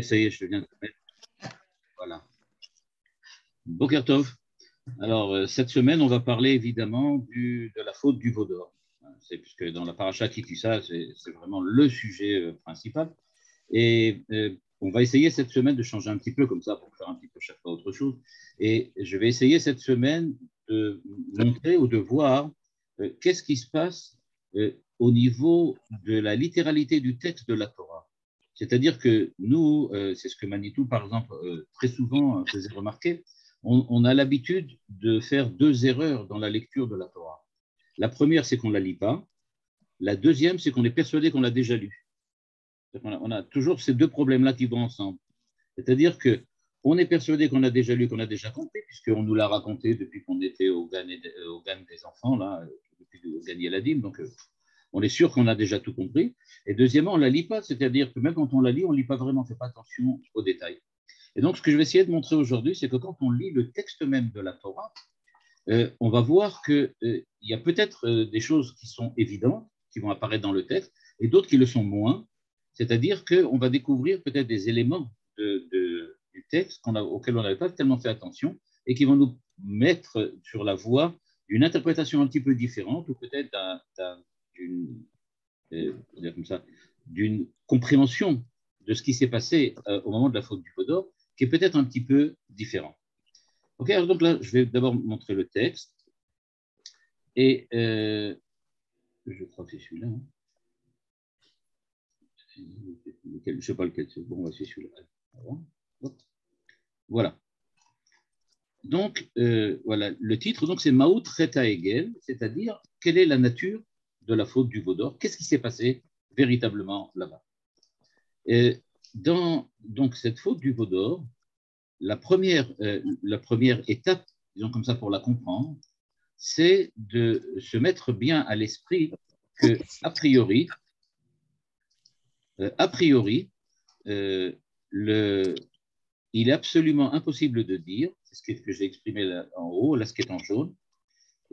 Ça y est, je viens de te mettre. Voilà. Boker Tov. Alors, cette semaine, on va parler évidemment de la faute du veau d'or. Puisque dans la paracha Kitissa, c'est vraiment le sujet principal. Et on va essayer cette semaine de changer un petit peu comme ça pour faire un petit peu chaque fois autre chose. Et je vais essayer cette semaine de montrer ou de voir qu'est-ce qui se passe au niveau de la littéralité du texte de la Torah. C'est-à-dire que nous, c'est ce que Manitou, par exemple, très souvent faisait remarquer, on a l'habitude de faire deux erreurs dans la lecture de la Torah. La première, c'est qu'on ne la lit pas. La deuxième, c'est qu'on est persuadé qu'on l'a déjà lu. On a toujours ces deux problèmes-là qui vont ensemble. C'est-à-dire qu'on est persuadé qu'on a déjà lu, qu'on a déjà compris, puisqu'on nous l'a raconté depuis qu'on était au GAN des enfants, là, depuis au GAN Yeladim, donc on est sûr qu'on a déjà tout compris. Et deuxièmement, on ne la lit pas, c'est-à-dire que même quand on la lit, on ne lit pas vraiment, on ne fait pas attention aux détails. Et donc, ce que je vais essayer de montrer aujourd'hui, c'est que quand on lit le texte même de la Torah, on va voir qu'il y a peut-être des choses qui sont évidentes, qui vont apparaître dans le texte, et d'autres qui le sont moins. C'est-à-dire qu'on va découvrir peut-être des éléments du texte auxquels on n'avait pas tellement fait attention et qui vont nous mettre sur la voie d'une interprétation un petit peu différente ou peut-être d'une compréhension de ce qui s'est passé au moment de la faute du veau d'or qui est peut-être un petit peu différent. Ok, alors donc là, je vais d'abord montrer le texte et je crois que c'est celui-là. Hein. Je ne sais pas lequel c'est. Bon, c'est celui-là. Voilà. Donc, voilà, le titre, donc, c'est Maout Reta Egel, c'est-à-dire quelle est la nature de la faute du veau d'or, qu'est-ce qui s'est passé véritablement là-bas. Et dans donc, cette faute du veau d'or, la première étape, disons comme ça pour la comprendre, c'est de se mettre bien à l'esprit que, a priori, il est absolument impossible de dire, c'est ce que j'ai exprimé là en haut, là ce qui est en jaune,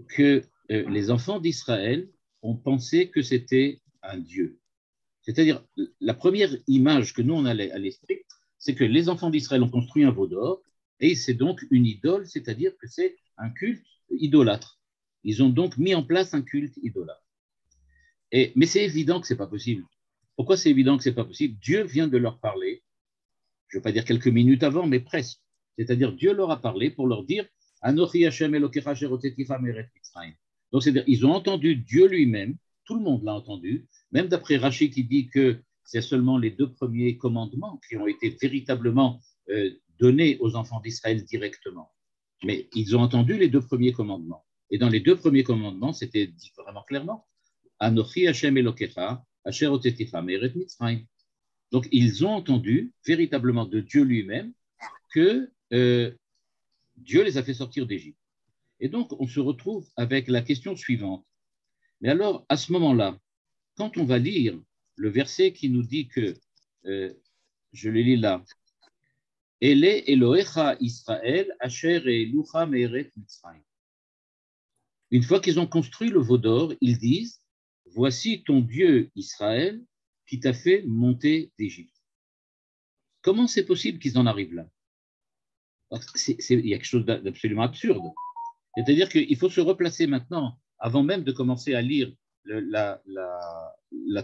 que les enfants d'Israël ont pensé que c'était un Dieu. C'est-à-dire, la première image que nous on a à l'esprit, c'est que les enfants d'Israël ont construit un veau d'or, et c'est donc une idole, c'est-à-dire que c'est un culte idolâtre. Ils ont donc mis en place un culte idolâtre. Mais c'est évident que ce n'est pas possible. Pourquoi c'est évident que ce n'est pas possible? Dieu vient de leur parler, je ne veux pas dire quelques minutes avant, mais presque. C'est-à-dire, Dieu leur a parlé pour leur dire Anochi Hashem Elokecha Sherotzeticha Meret Mitzrayim. Donc, c'est-à-dire, ils ont entendu Dieu lui-même, tout le monde l'a entendu, même d'après Rashi qui dit que c'est seulement les deux premiers commandements qui ont été véritablement donnés aux enfants d'Israël directement. Mais ils ont entendu les deux premiers commandements. Et dans les deux premiers commandements, c'était dit vraiment clairement Anochi Hashem Elokecha Sherotzeticha Meret Mitzrayim. Donc, ils ont entendu véritablement de Dieu lui-même que Dieu les a fait sortir d'Égypte. Et donc, on se retrouve avec la question suivante. Mais alors, à ce moment-là, quand on va lire le verset qui nous dit que, je le lis là, Ele Elohecha Israël, Asher Elucha Meeret Mitzrayim. Une fois qu'ils ont construit le veau d'or, ils disent, voici ton Dieu Israël qui t'a fait monter d'Égypte. Comment c'est possible qu'ils en arrivent là? Il y a quelque chose d'absolument absurde. C'est-à-dire qu'il faut se replacer maintenant, avant même de commencer à lire la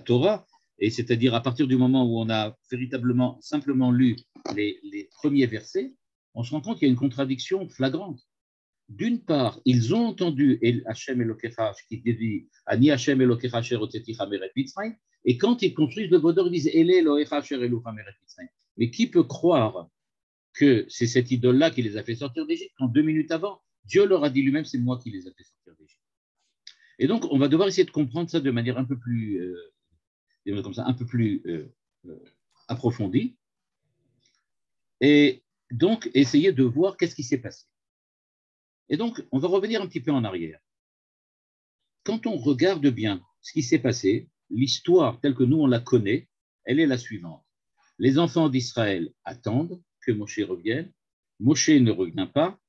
Torah, et c'est-à-dire à partir du moment où on a véritablement, simplement lu les premiers versets, on se rend compte qu'il y a une contradiction flagrante. D'une part, ils ont entendu Hashem Elokecha qui dit Ani Hashem Elokecha Sherotzeticha Meret Mitzrayim, et quand ils construisent le veau d'or, ils disent Ele Elohecha Sherelucha Meret Mitzrayim. Mais qui peut croire que c'est cette idole-là qui les a fait sortir d'Égypte quand 2 minutes avant, Dieu leur a dit lui-même, c'est moi qui les a fait sortir d'Égypte. Et donc, on va devoir essayer de comprendre ça de manière un peu plus, comme ça, un peu plus approfondie, et donc essayer de voir qu'est-ce qui s'est passé. Et donc, on va revenir un petit peu en arrière. Quand on regarde bien ce qui s'est passé, l'histoire telle que nous on la connaît, elle est la suivante. Les enfants d'Israël attendent que Moshe revienne. Moshe ne revient pas.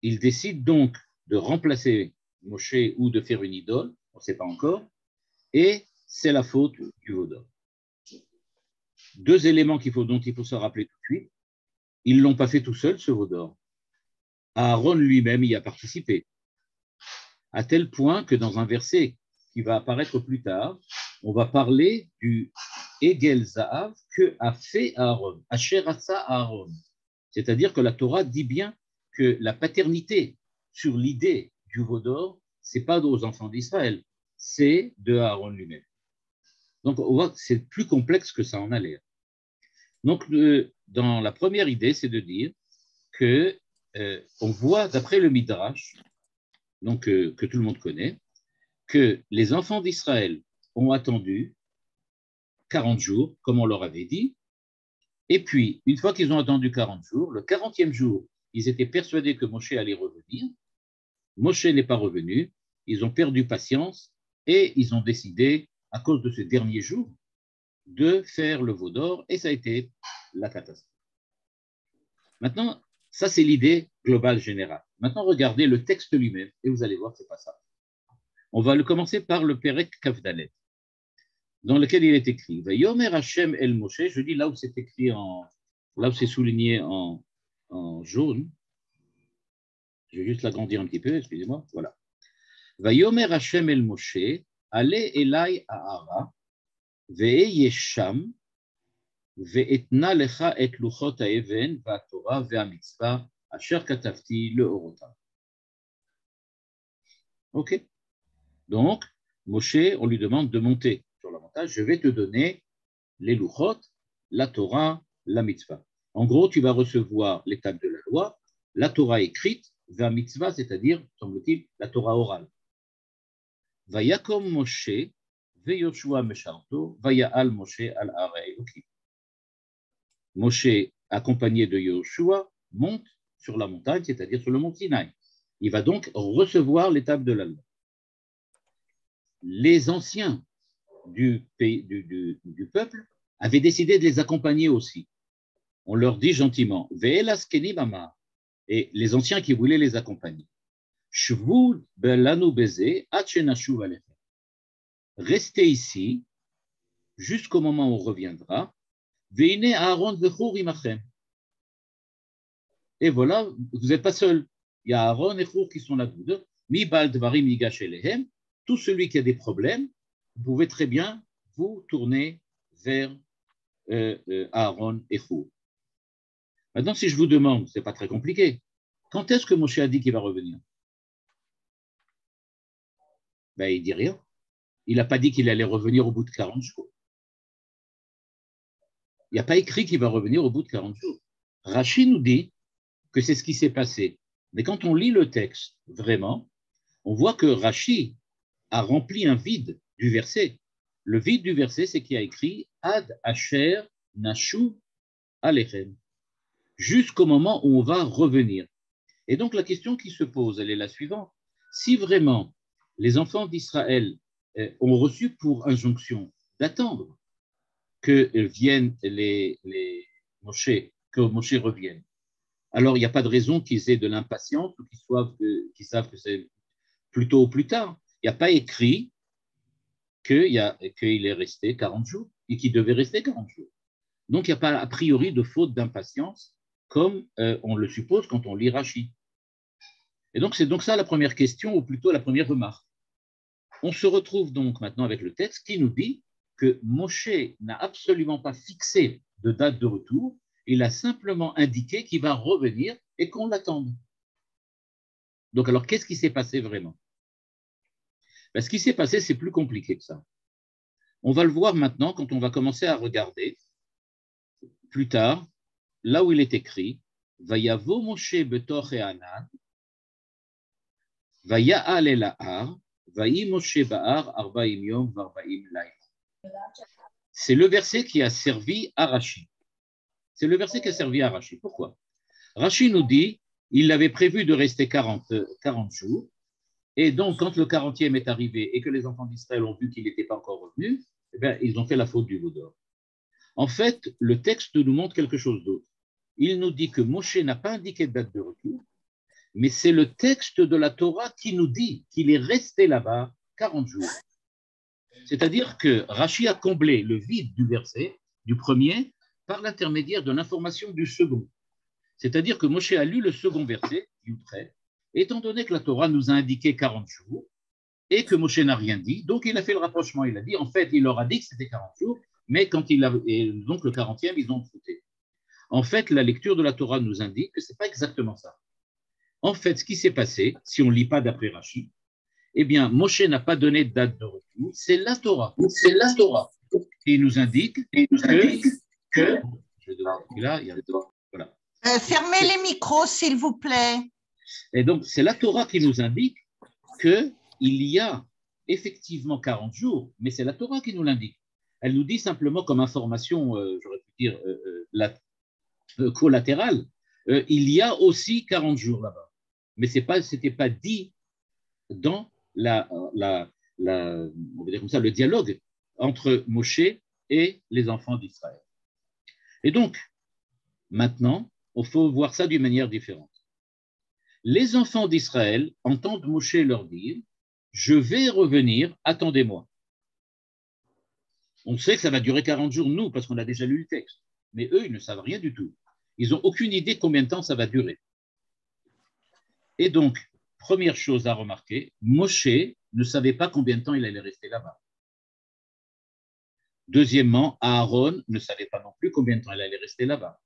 Ils décident donc de remplacer Moshe ou de faire une idole, on ne sait pas encore, et c'est la faute du veau d'or. deux éléments dont il faut se rappeler tout de suite. Ils ne l'ont pas fait tout seul, ce veau d'or. Aaron lui-même y a participé, à tel point que dans un verset qui va apparaître plus tard, on va parler du Egel Zahav que a fait Aaron, Asher Asa Aaron. C'est-à-dire que la Torah dit bien que la paternité sur l'idée du veau d'or, ce n'est pas aux enfants d'Israël, c'est de Aaron lui-même. Donc, on voit que c'est plus complexe que ça en a l'air. Donc, dans la première idée, c'est de dire que on voit, d'après le Midrash, donc, que tout le monde connaît, que les enfants d'Israël ont attendu 40 jours, comme on leur avait dit, et puis, une fois qu'ils ont attendu 40 jours, le 40e jour, ils étaient persuadés que Moshe allait revenir. Moshe n'est pas revenu, ils ont perdu patience et ils ont décidé, à cause de ce dernier jour, de faire le veau d'or, et ça a été la catastrophe. Maintenant, ça c'est l'idée globale générale. Maintenant, regardez le texte lui-même, et vous allez voir que ce n'est pas ça. On va le commencer par le Perek Kavdalet, dans lequel il est écrit Vayomer Hashem el Moshe, je dis là où c'est écrit là où c'est souligné en jaune, je vais juste l'agrandir un petit peu, excusez-moi, voilà. Vayomer Hashem el Moshe, allez elai Ahara, ve'yesham, ve'etna lecha et luchot ha'even, va'torah ve'amitzvah, asher katavti le'orotam. Ok. Donc, Moshe, on lui demande de monter sur la montagne, je vais te donner les luchot, la Torah, la mitzvah. En gros, tu vas recevoir l'étape de la loi, la Torah écrite, la mitzvah, c'est-à-dire, semble-t-il, la Torah orale. Vayakom Moshe, veyoshua mesharto, vaya'al Moshe al hara Elokim. Moshe, accompagné de Yoshua, monte sur la montagne, c'est-à-dire sur le mont Sinaï. Il va donc recevoir l'étape de la loi. Les anciens du peuple avaient décidé de les accompagner aussi. On leur dit gentiment, Ve'elaskeni bama, et les anciens qui voulaient les accompagner, Shvu belanu beze, atchenashuv alechem. Restez ici jusqu'au moment où on reviendra. Veine Aaron vechur imachem. Et voilà, vous n'êtes pas seul. Il y a Aaron et Chour qui sont là tous deux. Mi bal dvarim yigash elehem. Tout celui qui a des problèmes, vous pouvez très bien vous tourner vers Aaron et Chour. Maintenant, si je vous demande, ce n'est pas très compliqué, quand est-ce que Moshe a dit qu'il va revenir? Ben, il ne dit rien. Il n'a pas dit qu'il allait revenir au bout de 40 jours. Il n'y a pas écrit qu'il va revenir au bout de 40 jours. Rashi nous dit que c'est ce qui s'est passé. Mais quand on lit le texte, vraiment, on voit que Rashi a rempli un vide du verset. Le vide du verset, c'est qu'il y a écrit Ad Asher Nashu Alechem, jusqu'au moment où on va revenir. Et donc la question qui se pose, elle est la suivante. Si vraiment les enfants d'Israël ont reçu pour injonction d'attendre que viennent les Moshe, que Moshe revienne, alors il n'y a pas de raison qu'ils aient de l'impatience ou qu'ils savent que c'est plus tôt ou plus tard. Il n'y a pas écrit qu'il est resté 40 jours et qu'il devait rester 40 jours. Donc, il n'y a pas a priori de faute d'impatience comme on le suppose quand on lit Rashi. Et donc, c'est donc ça la première question, ou plutôt la première remarque. On se retrouve donc maintenant avec le texte qui nous dit que Moshe n'a absolument pas fixé de date de retour, il a simplement indiqué qu'il va revenir et qu'on l'attende. Donc, alors, qu'est-ce qui s'est passé vraiment? Ben, ce qui s'est passé, c'est plus compliqué que ça. On va le voir maintenant quand on va commencer à regarder plus tard, là où il est écrit Vayavo Moshe betor Anan, Vaya'al el ha'ar, Vayi Moshe ba'ar arba'im yom v'arba'im layla. C'est le verset qui a servi à Rashi. C'est le verset qui a servi à Rashi. Pourquoi? Rashi nous dit il avait prévu de rester 40 jours. Et donc, quand le 40e est arrivé et que les enfants d'Israël ont vu qu'il n'était pas encore revenu, eh bien, ils ont fait la faute du veau d'or. En fait, le texte nous montre quelque chose d'autre. Il nous dit que Moshe n'a pas indiqué de date de retour, mais c'est le texte de la Torah qui nous dit qu'il est resté là-bas 40 jours. C'est-à-dire que Rashi a comblé le vide du verset du premier par l'intermédiaire de l'information du second. C'est-à-dire que Moshe a lu le second verset, Yutret, étant donné que la Torah nous a indiqué 40 jours et que Moshe n'a rien dit, donc il a fait le rapprochement. Il a dit, en fait, il leur a dit que c'était 40 jours, mais quand il a, et donc le 40e, ils ont fouté. En fait, la lecture de la Torah nous indique que ce n'est pas exactement ça. En fait, ce qui s'est passé, si on ne lit pas d'après Rashi, eh bien, Moshe n'a pas donné de date de retour, c'est la Torah. C'est la Torah. Et il nous indique que voilà. Fermez les micros, s'il vous plaît. Et donc, c'est la Torah qui nous indique qu'il y a effectivement 40 jours, mais c'est la Torah qui nous l'indique. Elle nous dit simplement comme information, j'aurais pu dire, collatérale, il y a aussi 40 jours là-bas. Mais ce n'était pas dit dans on va dire comme ça, le dialogue entre Moshe et les enfants d'Israël. Et donc, maintenant, il faut voir ça d'une manière différente. Les enfants d'Israël entendent Moshe leur dire « Je vais revenir, attendez-moi ». On sait que ça va durer 40 jours, nous, parce qu'on a déjà lu le texte. Mais eux, ils ne savent rien du tout. Ils n'ont aucune idée combien de temps ça va durer. Et donc, première chose à remarquer, Moshe ne savait pas combien de temps il allait rester là-bas. Deuxièmement, Aaron ne savait pas non plus combien de temps il allait rester là-bas.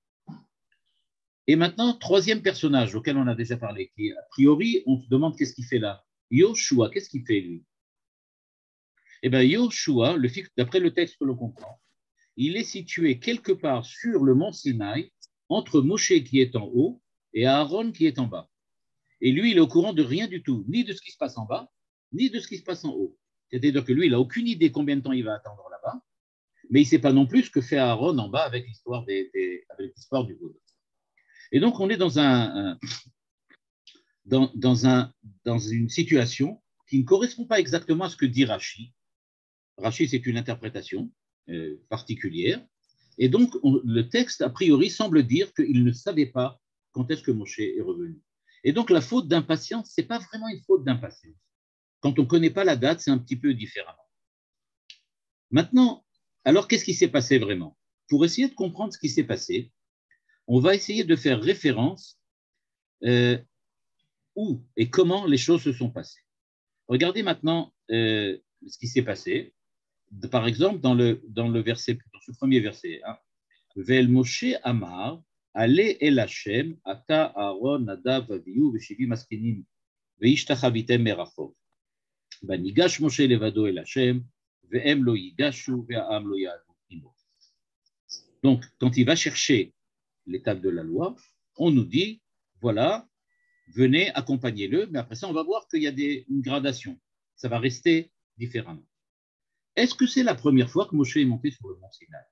Et maintenant, troisième personnage auquel on a déjà parlé, qui a priori, on se demande qu'est-ce qu'il fait là. Yoshua, qu'est-ce qu'il fait lui? Eh bien, Yoshua, d'après le texte que l'on comprend, il est situé quelque part sur le mont Sinaï, entre Moshe qui est en haut et Aaron qui est en bas. Et lui, il est au courant de rien du tout, ni de ce qui se passe en bas, ni de ce qui se passe en haut. C'est-à-dire que lui, il n'a aucune idée combien de temps il va attendre là-bas, mais il ne sait pas non plus ce que fait Aaron en bas avec l'histoire du veau. Et donc, on est dans une situation qui ne correspond pas exactement à ce que dit Rashi. Rashi, c'est une interprétation particulière. Et donc, le texte, a priori, semble dire qu'il ne savait pas quand est-ce que Moshe est revenu. Et donc, la faute d'impatience, ce n'est pas vraiment une faute d'impatience. Quand on ne connaît pas la date, c'est un petit peu différemment. Maintenant, alors, qu'est-ce qui s'est passé vraiment? Pour essayer de comprendre ce qui s'est passé, on va essayer de faire référence où et comment les choses se sont passées. Regardez maintenant ce qui s'est passé. Par exemple, dans ce premier verset, hein, Vel Moshe Amar, Ale El Hashem, Ata Aaron, Nadav, Avihu, Veshivi Maskenim, Veishtachavitem Merachov. Banigash Moshe Levado El Hashem, Ve'em lo yigashu, Ve'am lo yadu imo. Donc, quand il va chercher l'étape de la loi, on nous dit, voilà, venez, accompagnez-le, mais après ça, on va voir qu'il y a une gradation. Ça va rester différemment. Est-ce que c'est la première fois que Moshe est monté sur le mont Sinaï?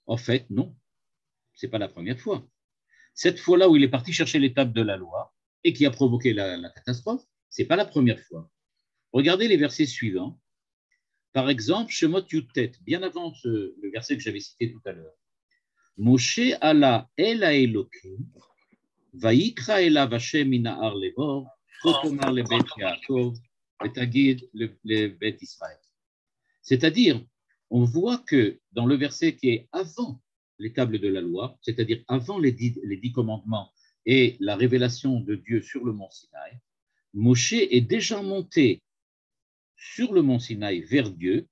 En fait, non. Ce n'est pas la première fois. Cette fois-là où il est parti chercher l'étape de la loi et qui a provoqué la catastrophe, ce n'est pas la première fois. Regardez les versets suivants. Par exemple, Shemot Yutet, bien avant le verset que j'avais cité tout à l'heure. Moshe ala el haElokim, vayikra elav Hashem min ha'ar levor, kotomar lebet Yaakov, vetagid lebet Israël. C'est-à-dire, on voit que dans le verset qui est avant les tables de la loi, c'est-à-dire avant les 10 commandements et la révélation de Dieu sur le mont Sinaï, Moshe est déjà monté sur le mont Sinaï vers Dieu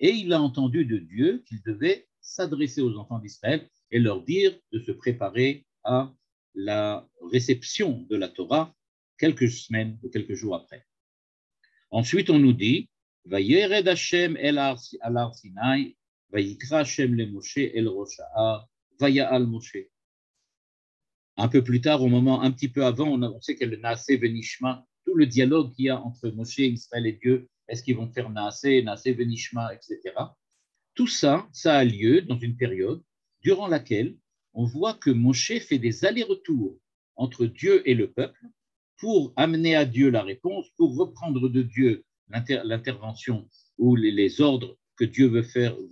et il a entendu de Dieu qu'il devait s'adresser aux enfants d'Israël et leur dire de se préparer à la réception de la Torah quelques semaines ou quelques jours après. Ensuite, on nous dit Vayered Hashem el har Sinai, vayikra Hashem le Moshe el rosh ha'ar, vaya'al Moshe. Un peu plus tard, au moment un petit peu avant, on sait qu'il y a le Naaseh Venishma, tout le dialogue qu'il y a entre Moshe, Israël et Dieu, est-ce qu'ils vont faire Naaseh Venishma, etc. Tout ça, ça a lieu dans une période durant laquelle on voit que Moshe fait des allers-retours entre Dieu et le peuple pour amener à Dieu la réponse, pour reprendre de Dieu l'intervention ou les ordres que Dieu veut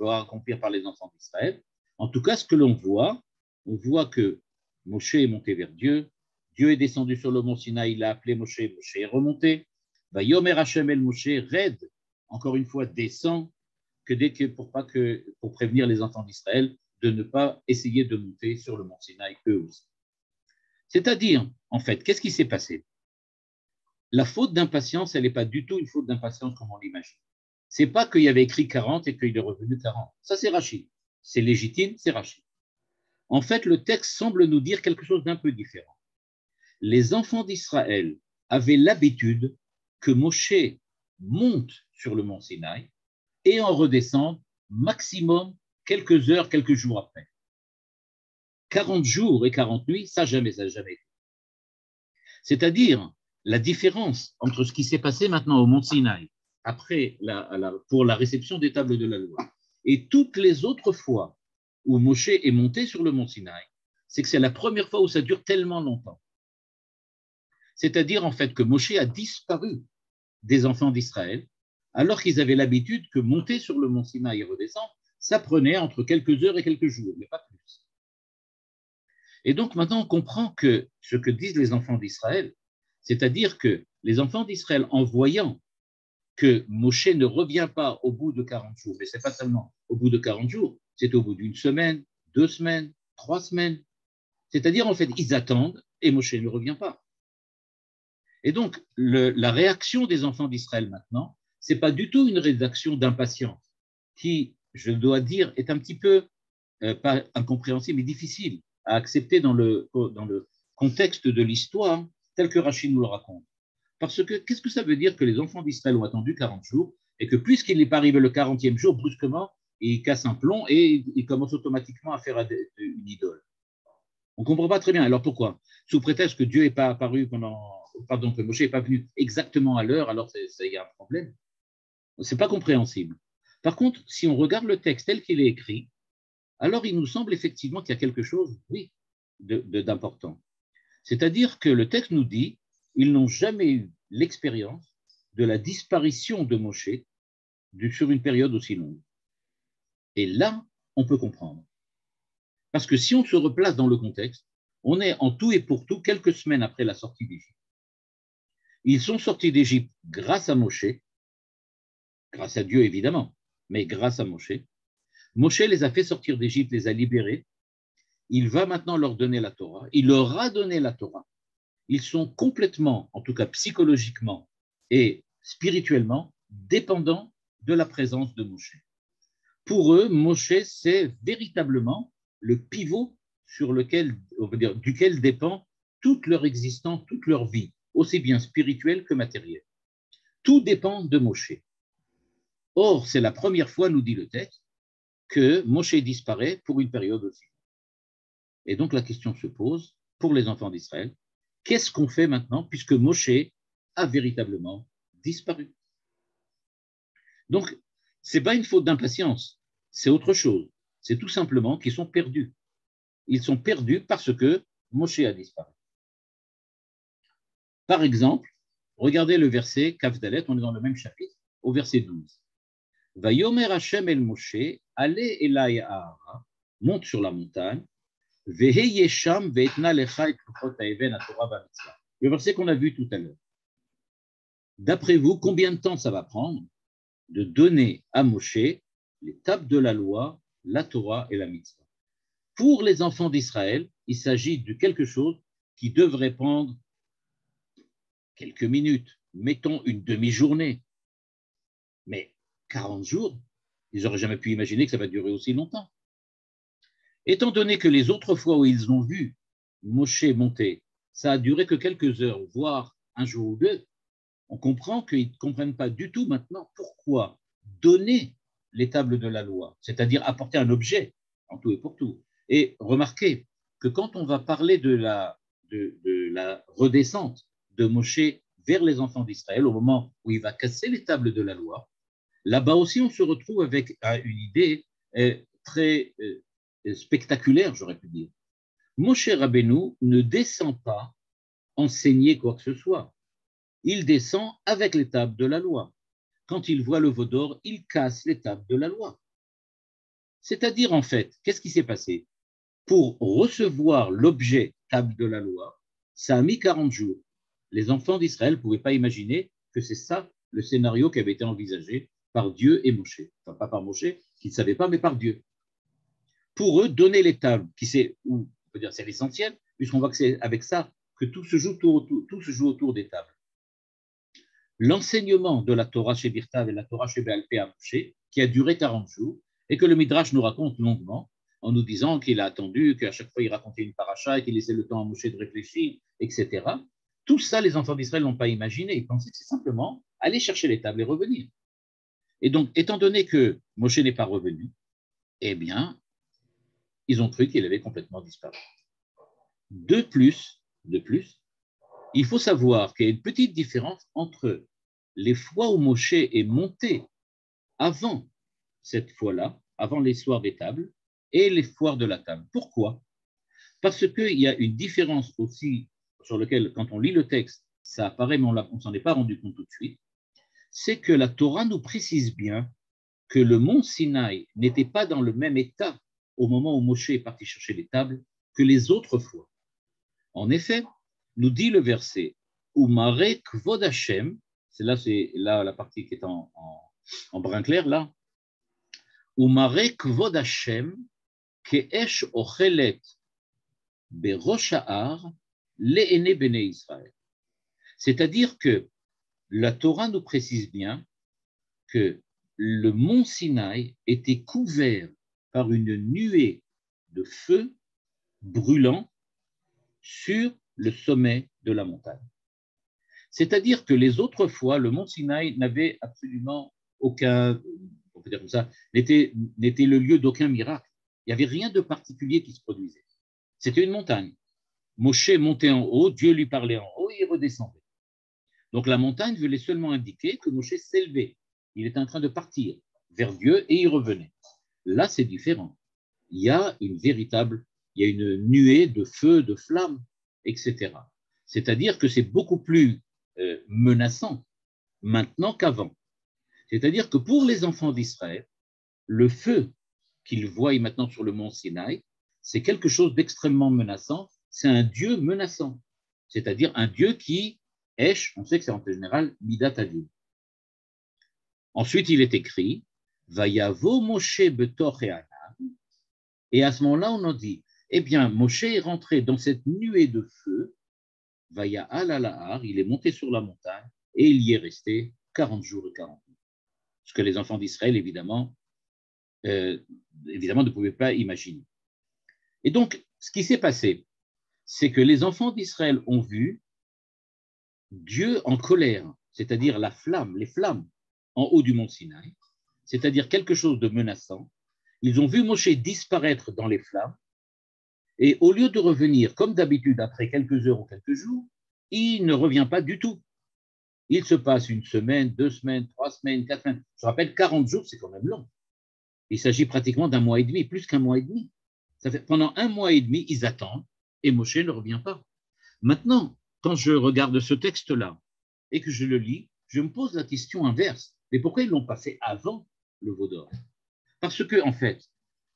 accomplir par les enfants d'Israël. En tout cas, ce que l'on voit, on voit que Moshe est monté vers Dieu, Dieu est descendu sur le mont Sinaï, il a appelé Moshe, Moshe est remonté. Va Yomer Hashem el Moshe, Red, encore une fois, descend. pour prévenir les enfants d'Israël de ne pas essayer de monter sur le mont Sinaï eux aussi. C'est-à-dire, en fait, qu'est-ce qui s'est passé? La faute d'impatience, elle n'est pas du tout une faute d'impatience comme on l'imagine. C'est pas qu'il y avait écrit 40 et qu'il est revenu 40. Ça, c'est Rachid. C'est légitime, c'est Rachid. En fait, le texte semble nous dire quelque chose d'un peu différent. Les enfants d'Israël avaient l'habitude que Moshe monte sur le mont Sinaï et en redescende maximum quelques heures, quelques jours après. 40 jours et 40 nuits, ça jamais été. C'est-à-dire, la différence entre ce qui s'est passé maintenant au mont Sinaï, après pour la réception des tables de la loi, et toutes les autres fois où Moshe est monté sur le mont Sinaï, c'est que c'est la première fois où ça dure tellement longtemps. C'est-à-dire, en fait, que Moshe a disparu des enfants d'Israël, alors qu'ils avaient l'habitude que monter sur le mont Sinaï et redescendre, ça prenait entre quelques heures et quelques jours, mais pas plus. Et donc maintenant, on comprend que ce que disent les enfants d'Israël, c'est-à-dire que les enfants d'Israël, en voyant que Moshe ne revient pas au bout de 40 jours, mais ce n'est pas seulement au bout de 40 jours, c'est au bout d'une semaine, 2 semaines, 3 semaines. C'est-à-dire, en fait, ils attendent et Moshe ne revient pas. Et donc, la réaction des enfants d'Israël maintenant, ce n'est pas du tout une réaction d'impatience qui, je dois dire, est un petit peu, pas incompréhensible, mais difficile à accepter dans le contexte de l'histoire tel que Rachid nous le raconte. Parce que, qu'est-ce que ça veut dire que les enfants d'Israël ont attendu 40 jours et que puisqu'il n'est pas arrivé le 40e jour, brusquement, ils cassent un plomb et ils commencent automatiquement à faire une idole? On ne comprend pas très bien. Alors pourquoi? Sous prétexte que Dieu n'est pas apparu que Moshe n'est pas venu exactement à l'heure, alors il y a un problème. Ce n'est pas compréhensible. Par contre, si on regarde le texte tel qu'il est écrit, alors il nous semble effectivement qu'il y a quelque chose, oui, d'important. C'est-à-dire que le texte nous dit ils n'ont jamais eu l'expérience de la disparition de Moshe sur une période aussi longue. Et là, on peut comprendre. Parce que si on se replace dans le contexte, on est en tout et pour tout quelques semaines après la sortie d'Égypte. Ils sont sortis d'Égypte grâce à Moshe, grâce à Dieu évidemment, mais grâce à Moshe. Moshe les a fait sortir d'Égypte, les a libérés. Il va maintenant leur donner la Torah. Il leur a donné la Torah. Ils sont complètement, en tout cas psychologiquement et spirituellement, dépendants de la présence de Moshe. Pour eux, Moshe, c'est véritablement le pivot duquel dépend toute leur existence, toute leur vie, aussi bien spirituelle que matérielle. Tout dépend de Moshe. Or, c'est la première fois, nous dit le texte, que Moshe disparaît pour une période aussi. Et donc la question se pose pour les enfants d'Israël, qu'est-ce qu'on fait maintenant puisque Moshe a véritablement disparu? Donc, ce n'est pas une faute d'impatience, c'est autre chose. C'est tout simplement qu'ils sont perdus. Ils sont perdus parce que Moshe a disparu. Par exemple, regardez le verset Kaf Dalet, on est dans le même chapitre, au verset 12. Vayomer Hashem el Moshe, allez Elai Ahara, monte sur la montagne, Vehe Yesham ve'etna lecha et Luchot ha'even ha'Torah va'mitzvah. Le verset qu'on a vu tout à l'heure. D'après vous, combien de temps ça va prendre de donner à Moshe les tables de la loi, la Torah et la mitzvah? Pour les enfants d'Israël, il s'agit de quelque chose qui devrait prendre quelques minutes, mettons une demi-journée. Mais 40 jours, ils n'auraient jamais pu imaginer que ça va durer aussi longtemps. Étant donné que les autres fois où ils ont vu Moshe monter, ça a duré que quelques heures, voire un jour ou deux, on comprend qu'ils ne comprennent pas du tout maintenant pourquoi donner les tables de la loi, c'est-à-dire apporter un objet en tout et pour tout. Et remarquez que quand on va parler de la redescente de Moshe vers les enfants d'Israël, au moment où il va casser les tables de la loi, là-bas aussi on se retrouve avec une idée très spectaculaire, j'aurais pu dire. Moshe Rabbeinu ne descend pas enseigner quoi que ce soit. Il descend avec les tables de la loi. Quand il voit le veau d'or, il casse les tables de la loi. C'est-à-dire, en fait, qu'est-ce qui s'est passé? Pour recevoir l'objet table de la loi, ça a mis 40 jours. Les enfants d'Israël ne pouvaient pas imaginer que c'est ça le scénario qui avait été envisagé par Dieu et Moshe. Enfin, pas par Moshe, qui ne savait pas, mais par Dieu. Pour eux, donner les tables, on peut dire c'est l'essentiel, puisqu'on voit que c'est avec ça que tout se joue autour des tables. L'enseignement de la Torah chez Birtav et la Torah chez Béal Pé à Moshe, qui a duré 40 jours, et que le Midrash nous raconte longuement, en nous disant qu'il a attendu, qu'à chaque fois il racontait une paracha, qu'il laissait le temps à Moshe de réfléchir, etc. Tout ça, les enfants d'Israël n'ont pas imaginé. Ils pensaient que c'est simplement aller chercher les tables et revenir. Et donc, étant donné que Moshe n'est pas revenu, eh bien, ils ont cru qu'il avait complètement disparu. De plus, il faut savoir qu'il y a une petite différence entre les fois où Moshe est monté avant cette fois-là, avant l'histoire des tables, et les foires de la table. Pourquoi? Parce qu'il y a une différence aussi sur laquelle, quand on lit le texte, ça apparaît, mais on ne s'en est pas rendu compte tout de suite, c'est que la Torah nous précise bien que le mont Sinaï n'était pas dans le même état au moment où Moshe est parti chercher les tables que les autres fois. En effet, nous dit le verset Umare Kvod Hashem, c'est là la partie qui est en brun clair, là. Umare Kvod Hashem Ke'esh Ochelet Berosh Ha'ar Le'ene Bene Israël. C'est-à-dire que la Torah nous précise bien que le mont Sinaï était couvert par une nuée de feu brûlant sur le sommet de la montagne. C'est-à-dire que les autres fois, le mont Sinaï n'avait absolument aucun, on peut dire comme ça, n'était le lieu d'aucun miracle. Il n'y avait rien de particulier qui se produisait. C'était une montagne. Moshe montait en haut, Dieu lui parlait en haut et il redescendait. Donc la montagne voulait seulement indiquer que Moshe s'élevait. Il était en train de partir vers Dieu et il revenait. Là, c'est différent. Il y a une nuée de feu, de flammes, etc. C'est-à-dire que c'est beaucoup plus menaçant maintenant qu'avant. C'est-à-dire que pour les enfants d'Israël, le feu qu'ils voient maintenant sur le mont Sinaï, c'est quelque chose d'extrêmement menaçant. C'est un Dieu menaçant. C'est-à-dire un Dieu qui, on sait que c'est en général Midat Hadin. Ensuite, il est écrit Vayavo Moshe betor E'anav. Et à ce moment-là, on en dit eh bien, Moshe est rentré dans cette nuée de feu, Vaya al-Alahar, il est monté sur la montagne et il y est resté 40 jours et 40 nuits. Ce que les enfants d'Israël, évidemment, ne pouvaient pas imaginer. Et donc, ce qui s'est passé, c'est que les enfants d'Israël ont vu Dieu en colère, c'est-à-dire les flammes en haut du mont Sinaï, c'est-à-dire quelque chose de menaçant. Ils ont vu Moshe disparaître dans les flammes, et au lieu de revenir comme d'habitude après quelques heures ou quelques jours, il ne revient pas du tout. Il se passe une semaine, 2 semaines, 3 semaines, 4 semaines. Je rappelle, 40 jours, c'est quand même long. Il s'agit pratiquement d'un mois et demi, plus qu'un mois et demi. Ça fait, pendant un mois et demi, ils attendent et Moshe ne revient pas. Maintenant, quand je regarde ce texte-là et que je le lis, je me pose la question inverse. Mais pourquoi ils ne l'ont pas fait avant le veau d'or? Parce que, en fait,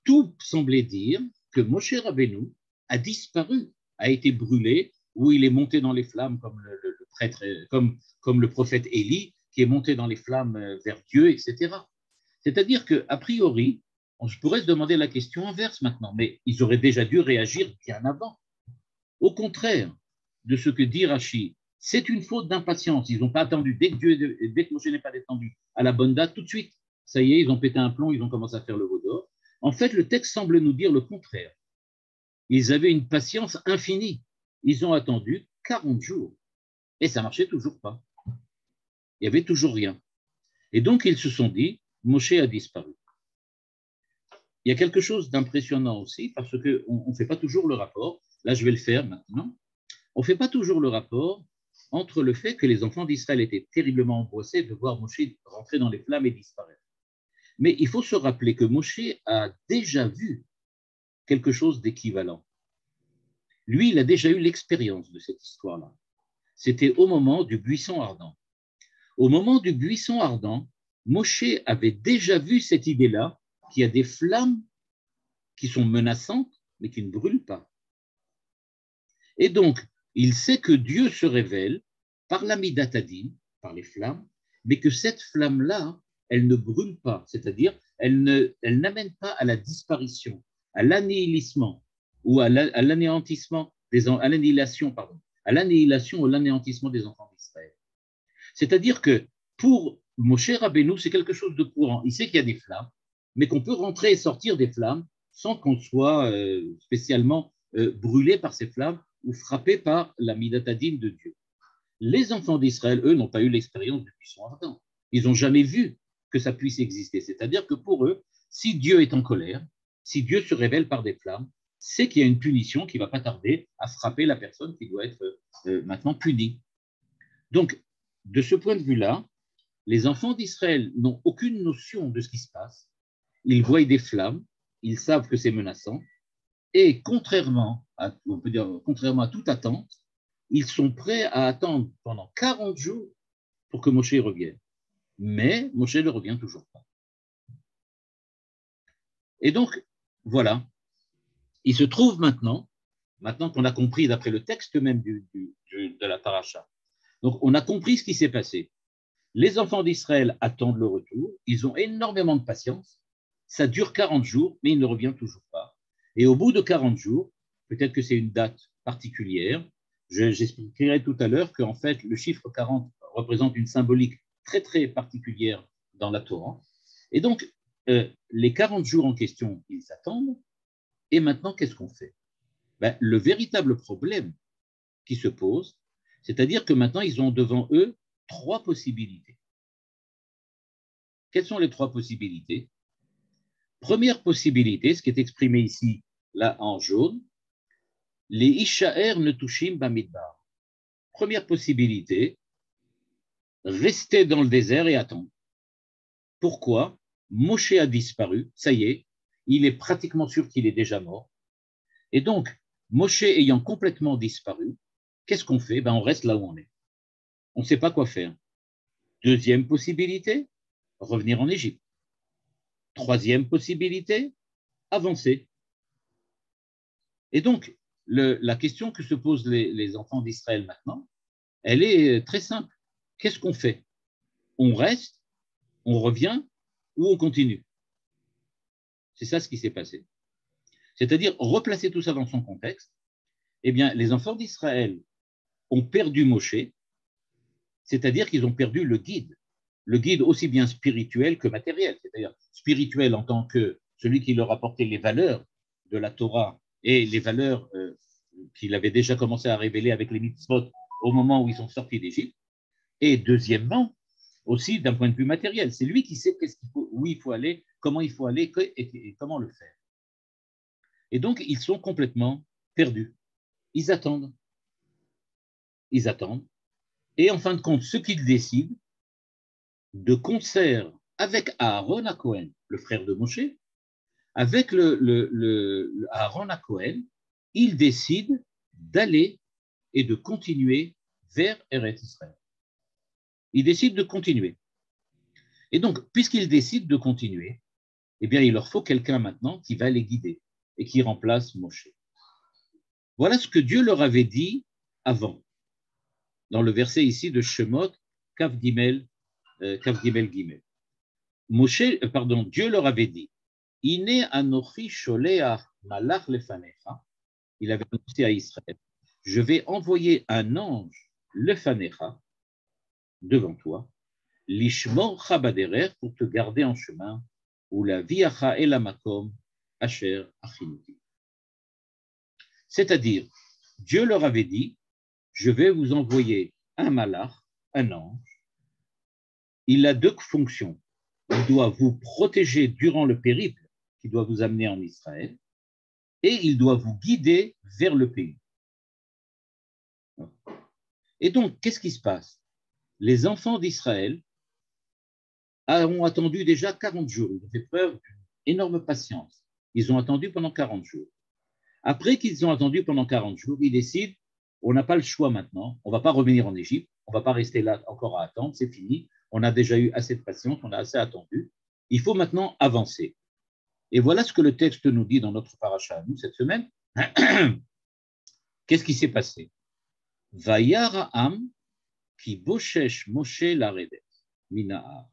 tout semblait dire que Moshe Rabbeinu a disparu, a été brûlé, ou il est monté dans les flammes comme le prêtre, comme le prophète Élie, qui est monté dans les flammes vers Dieu, etc. C'est-à-dire qu'a priori, je pourrais se demander la question inverse maintenant, mais ils auraient déjà dû réagir bien avant. Au contraire de ce que dit Rashi, c'est une faute d'impatience. Ils n'ont pas attendu, dès que Moshe n'est pas descendu à la bonne date, tout de suite, ça y est, ils ont pété un plomb, ils ont commencé à faire le veau d'or. En fait, le texte semble nous dire le contraire. Ils avaient une patience infinie. Ils ont attendu 40 jours. Et ça ne marchait toujours pas. Il n'y avait toujours rien. Et donc, ils se sont dit, Moshe a disparu. Il y a quelque chose d'impressionnant aussi, parce qu'on ne fait pas toujours le rapport. Là, je vais le faire maintenant. On ne fait pas toujours le rapport entre le fait que les enfants d'Israël étaient terriblement angoissés de voir Moshe rentrer dans les flammes et disparaître. Mais il faut se rappeler que Moshe a déjà vu quelque chose d'équivalent. Lui, il a déjà eu l'expérience de cette histoire-là. C'était au moment du buisson ardent. Au moment du buisson ardent, Moshe avait déjà vu cette idée-là, qu'il y a des flammes qui sont menaçantes, mais qui ne brûlent pas. Et donc, il sait que Dieu se révèle par la Midat Hadin, par les flammes, mais que cette flamme-là elles ne brûlent pas, c'est-à-dire elles n'amènent pas à la disparition, à l'annihilissement ou à l'anéantissement à l'annihilation, pardon, à l'annihilation ou l'anéantissement des enfants d'Israël. C'est-à-dire que pour Moshe Rabbeinu, c'est quelque chose de courant. Il sait qu'il y a des flammes, mais qu'on peut rentrer et sortir des flammes sans qu'on soit spécialement brûlé par ces flammes ou frappé par la midatadine de Dieu. Les enfants d'Israël, eux, n'ont pas eu l'expérience du buisson ardent. Ils n'ont jamais vu que ça puisse exister. C'est-à-dire que pour eux, si Dieu est en colère, si Dieu se révèle par des flammes, c'est qu'il y a une punition qui ne va pas tarder à frapper la personne qui doit être maintenant punie. Donc, de ce point de vue-là, les enfants d'Israël n'ont aucune notion de ce qui se passe. Ils voient des flammes, ils savent que c'est menaçant, et contrairement à toute attente, ils sont prêts à attendre pendant 40 jours pour que Moshe revienne. Mais Moshe ne revient toujours pas. Et donc, voilà, il se trouve maintenant qu'on a compris d'après le texte même de la paracha, donc on a compris ce qui s'est passé. Les enfants d'Israël attendent le retour, ils ont énormément de patience, ça dure 40 jours, mais il ne revient toujours pas. Et au bout de 40 jours, peut-être que c'est une date particulière, j'expliquerai tout à l'heure qu'en fait, le chiffre 40 représente une symbolique très, très particulière dans la Torah. Et donc, les 40 jours en question, ils attendent. Et maintenant, qu'est-ce qu'on fait? Le véritable problème qui se pose, c'est-à-dire que maintenant, ils ont devant eux 3 possibilités. Quelles sont les 3 possibilités? Première possibilité, ce qui est exprimé ici, là en jaune, les Ishaer Netushim Bamidbar. Première possibilité, rester dans le désert et attendre. Pourquoi? Moshe a disparu, ça y est, il est pratiquement sûr qu'il est déjà mort. Et donc, Moshe ayant complètement disparu, qu'est-ce qu'on fait? On reste là où on est. On ne sait pas quoi faire. Deuxième possibilité, revenir en Égypte. Troisième possibilité, avancer. Et donc, la question que se posent les enfants d'Israël maintenant, elle est très simple. Qu'est-ce qu'on fait? On reste, on revient ou on continue? C'est ça ce qui s'est passé. C'est-à-dire, replacer tout ça dans son contexte, eh bien, les enfants d'Israël ont perdu Moshe, c'est-à-dire qu'ils ont perdu le guide aussi bien spirituel que matériel, c'est-à-dire spirituel en tant que celui qui leur apportait les valeurs de la Torah et les valeurs qu'il avait déjà commencé à révéler avec les mitzvot au moment où ils sont sortis d'Égypte, et deuxièmement, aussi d'un point de vue matériel, c'est lui qui sait où il faut aller, comment il faut aller et comment le faire. Et donc, ils sont complètement perdus. Ils attendent. Et en fin de compte, ce qu'ils décident, de concert avec Aaron à Cohen, le frère de Moshe, avec Aaron à Cohen, ils décident d'aller et de continuer vers Eretz Israël. Ils décident de continuer. Et donc, puisqu'ils décident de continuer, eh bien, il leur faut quelqu'un maintenant qui va les guider et qui remplace Moshe. Voilà ce que Dieu leur avait dit avant, dans le verset ici de Shemot, Kaf Gimel Gimel. Dieu leur avait dit, Ine anochi sholeach malach lefanecha, il avait annoncé à Israël, je vais envoyer un ange lefanecha, devant toi, lishmor chabaderer, pour te garder en chemin, ou la viacha el amakom asher achinuti. C'est-à-dire, Dieu leur avait dit, je vais vous envoyer un malach, un ange. Il a 2 fonctions. Il doit vous protéger durant le périple qui doit vous amener en Israël et il doit vous guider vers le pays. Et donc, qu'est-ce qui se passe? Les enfants d'Israël ont attendu déjà 40 jours. Ils ont fait preuve d'une énorme patience. Ils ont attendu pendant 40 jours. Après qu'ils ont attendu pendant 40 jours, ils décident, on n'a pas le choix maintenant, on ne va pas revenir en Égypte, on ne va pas rester là encore à attendre, c'est fini, on a déjà eu assez de patience, on a assez attendu, il faut maintenant avancer. Et voilà ce que le texte nous dit dans notre paracha, nous, cette semaine. Qu'est-ce qui s'est passé? Vayar ha'am ki boshesh Moshe laredet mina'ar.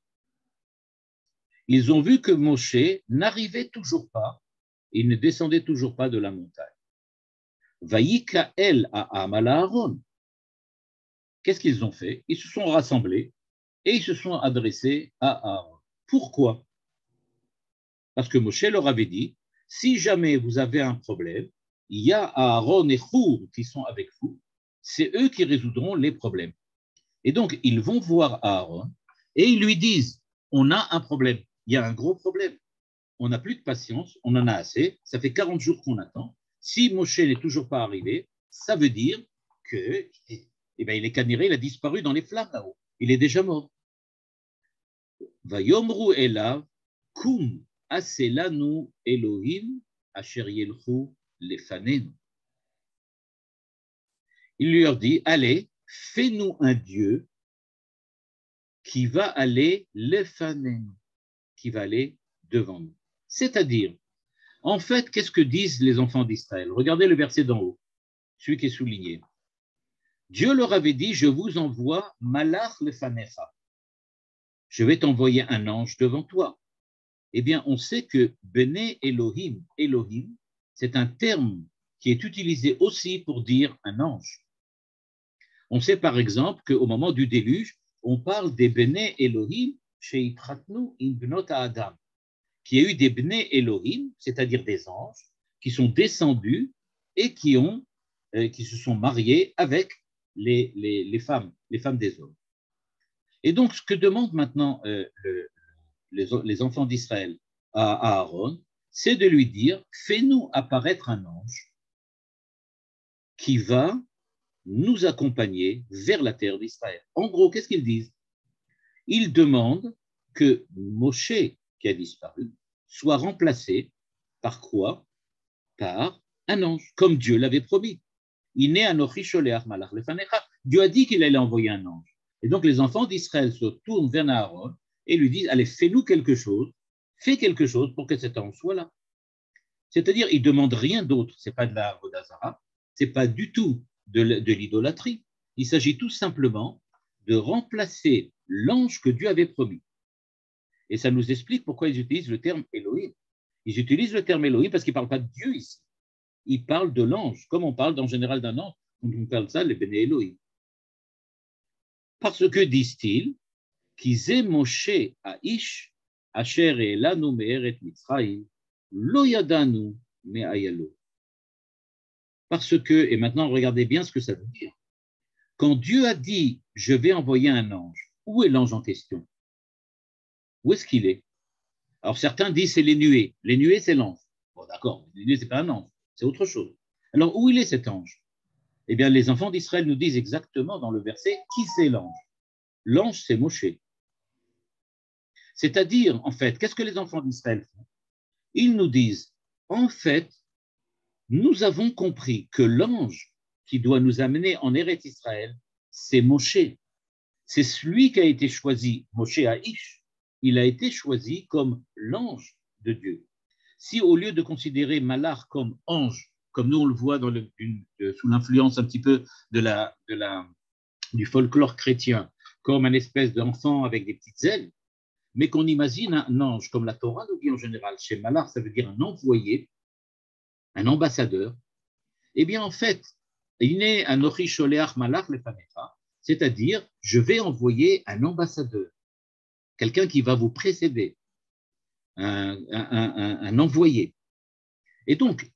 ils ont vu que Moshe n'arrivait toujours pas, il ne descendait toujours pas de la montagne. Vaïkaël Ha'am ala Aaron. Qu'est-ce qu'ils ont fait? Ils se sont rassemblés et ils se sont adressés à Aaron. Pourquoi? Parce que Moshe leur avait dit, si jamais vous avez un problème, il y a Aaron et Hur qui sont avec vous, c'est eux qui résoudront les problèmes. Et donc, ils vont voir Aaron et ils lui disent, on a un problème, il y a un gros problème, on n'a plus de patience, on en a assez, ça fait 40 jours qu'on attend, si Moshe n'est toujours pas arrivé, ça veut dire que, il est caniré, il a disparu dans les flammes là-haut, il est déjà mort. Vayomru elav kum aselanu Elohim asher yelchu lefanenu. Il leur dit, allez, fais-nous un Dieu qui va aller lefanenu, qui va aller devant nous. C'est-à-dire, en fait, qu'est-ce que disent les enfants d'Israël? Regardez le verset d'en haut, celui qui est souligné. Dieu leur avait dit, je vous envoie malach lefanecha. Je vais t'envoyer un ange devant toi. Eh bien, on sait que Bene Elohim, Elohim, c'est un terme qui est utilisé aussi pour dire un ange. On sait par exemple qu'au moment du déluge, on parle des Bene Elohim sheitratnu in bnot Adam, qu'il y a eu des Bene Elohim, c'est-à-dire des anges, qui sont descendus et qui se sont mariés avec les femmes des hommes. Et donc, ce que demandent maintenant les enfants d'Israël à Aaron, c'est de lui dire, fais-nous apparaître un ange qui va nous accompagner vers la terre d'Israël. En gros, qu'est-ce qu'ils disent? Ils demandent que Moshe, qui a disparu, soit remplacé par quoi? Par un ange, comme Dieu l'avait promis. Dieu a dit qu'il allait envoyer un ange. Et donc les enfants d'Israël se tournent vers Aaron et lui disent, allez, fais quelque chose pour que cet ange soit là. C'est-à-dire, ils ne demandent rien d'autre, ce n'est pas de la avoda zara, ce n'est pas du tout de l'idolâtrie. Il s'agit tout simplement de remplacer l'ange que Dieu avait promis. Et ça nous explique pourquoi ils utilisent le terme Elohim. Ils utilisent le terme Elohim parce qu'ils ne parlent pas de Dieu ici. Ils parlent de l'ange, comme on parle en général d'un ange, on parle ça, les Bene Elohim. Parce que, disent-ils, Kizé Moshe Aish, Asher Elanu Me'eret Mitzrayim, Lo Yadanu Me'ayalo. Parce que, et maintenant regardez bien ce que ça veut dire. Quand Dieu a dit, je vais envoyer un ange, où est l'ange en question? Où est-ce qu'il est? Alors certains disent c'est les nuées. Les nuées, c'est l'ange. Bon, d'accord, les nuées, ce n'est pas un ange, c'est autre chose. Alors où il est cet ange? Eh bien, les enfants d'Israël nous disent exactement dans le verset qui c'est l'ange. L'ange, c'est Moshe. C'est-à-dire, en fait, qu'est-ce que les enfants d'Israël font? Ils nous disent, en fait, nous avons compris que l'ange qui doit nous amener en Eretz Israël, c'est Moshe. C'est celui qui a été choisi, Moshe Aish. Il a été choisi comme l'ange de Dieu. Si au lieu de considérer Malach comme ange, comme nous on le voit sous l'influence un petit peu du folklore chrétien, comme un espèce d'enfant avec des petites ailes, mais qu'on imagine un ange, comme la Torah nous dit en général, chez Malach, ça veut dire un envoyé, un ambassadeur, eh bien en fait, il est un Ochi Sholeach Malach Lefanecha, c'est-à-dire je vais envoyer un ambassadeur, quelqu'un qui va vous précéder, un envoyé. Et donc,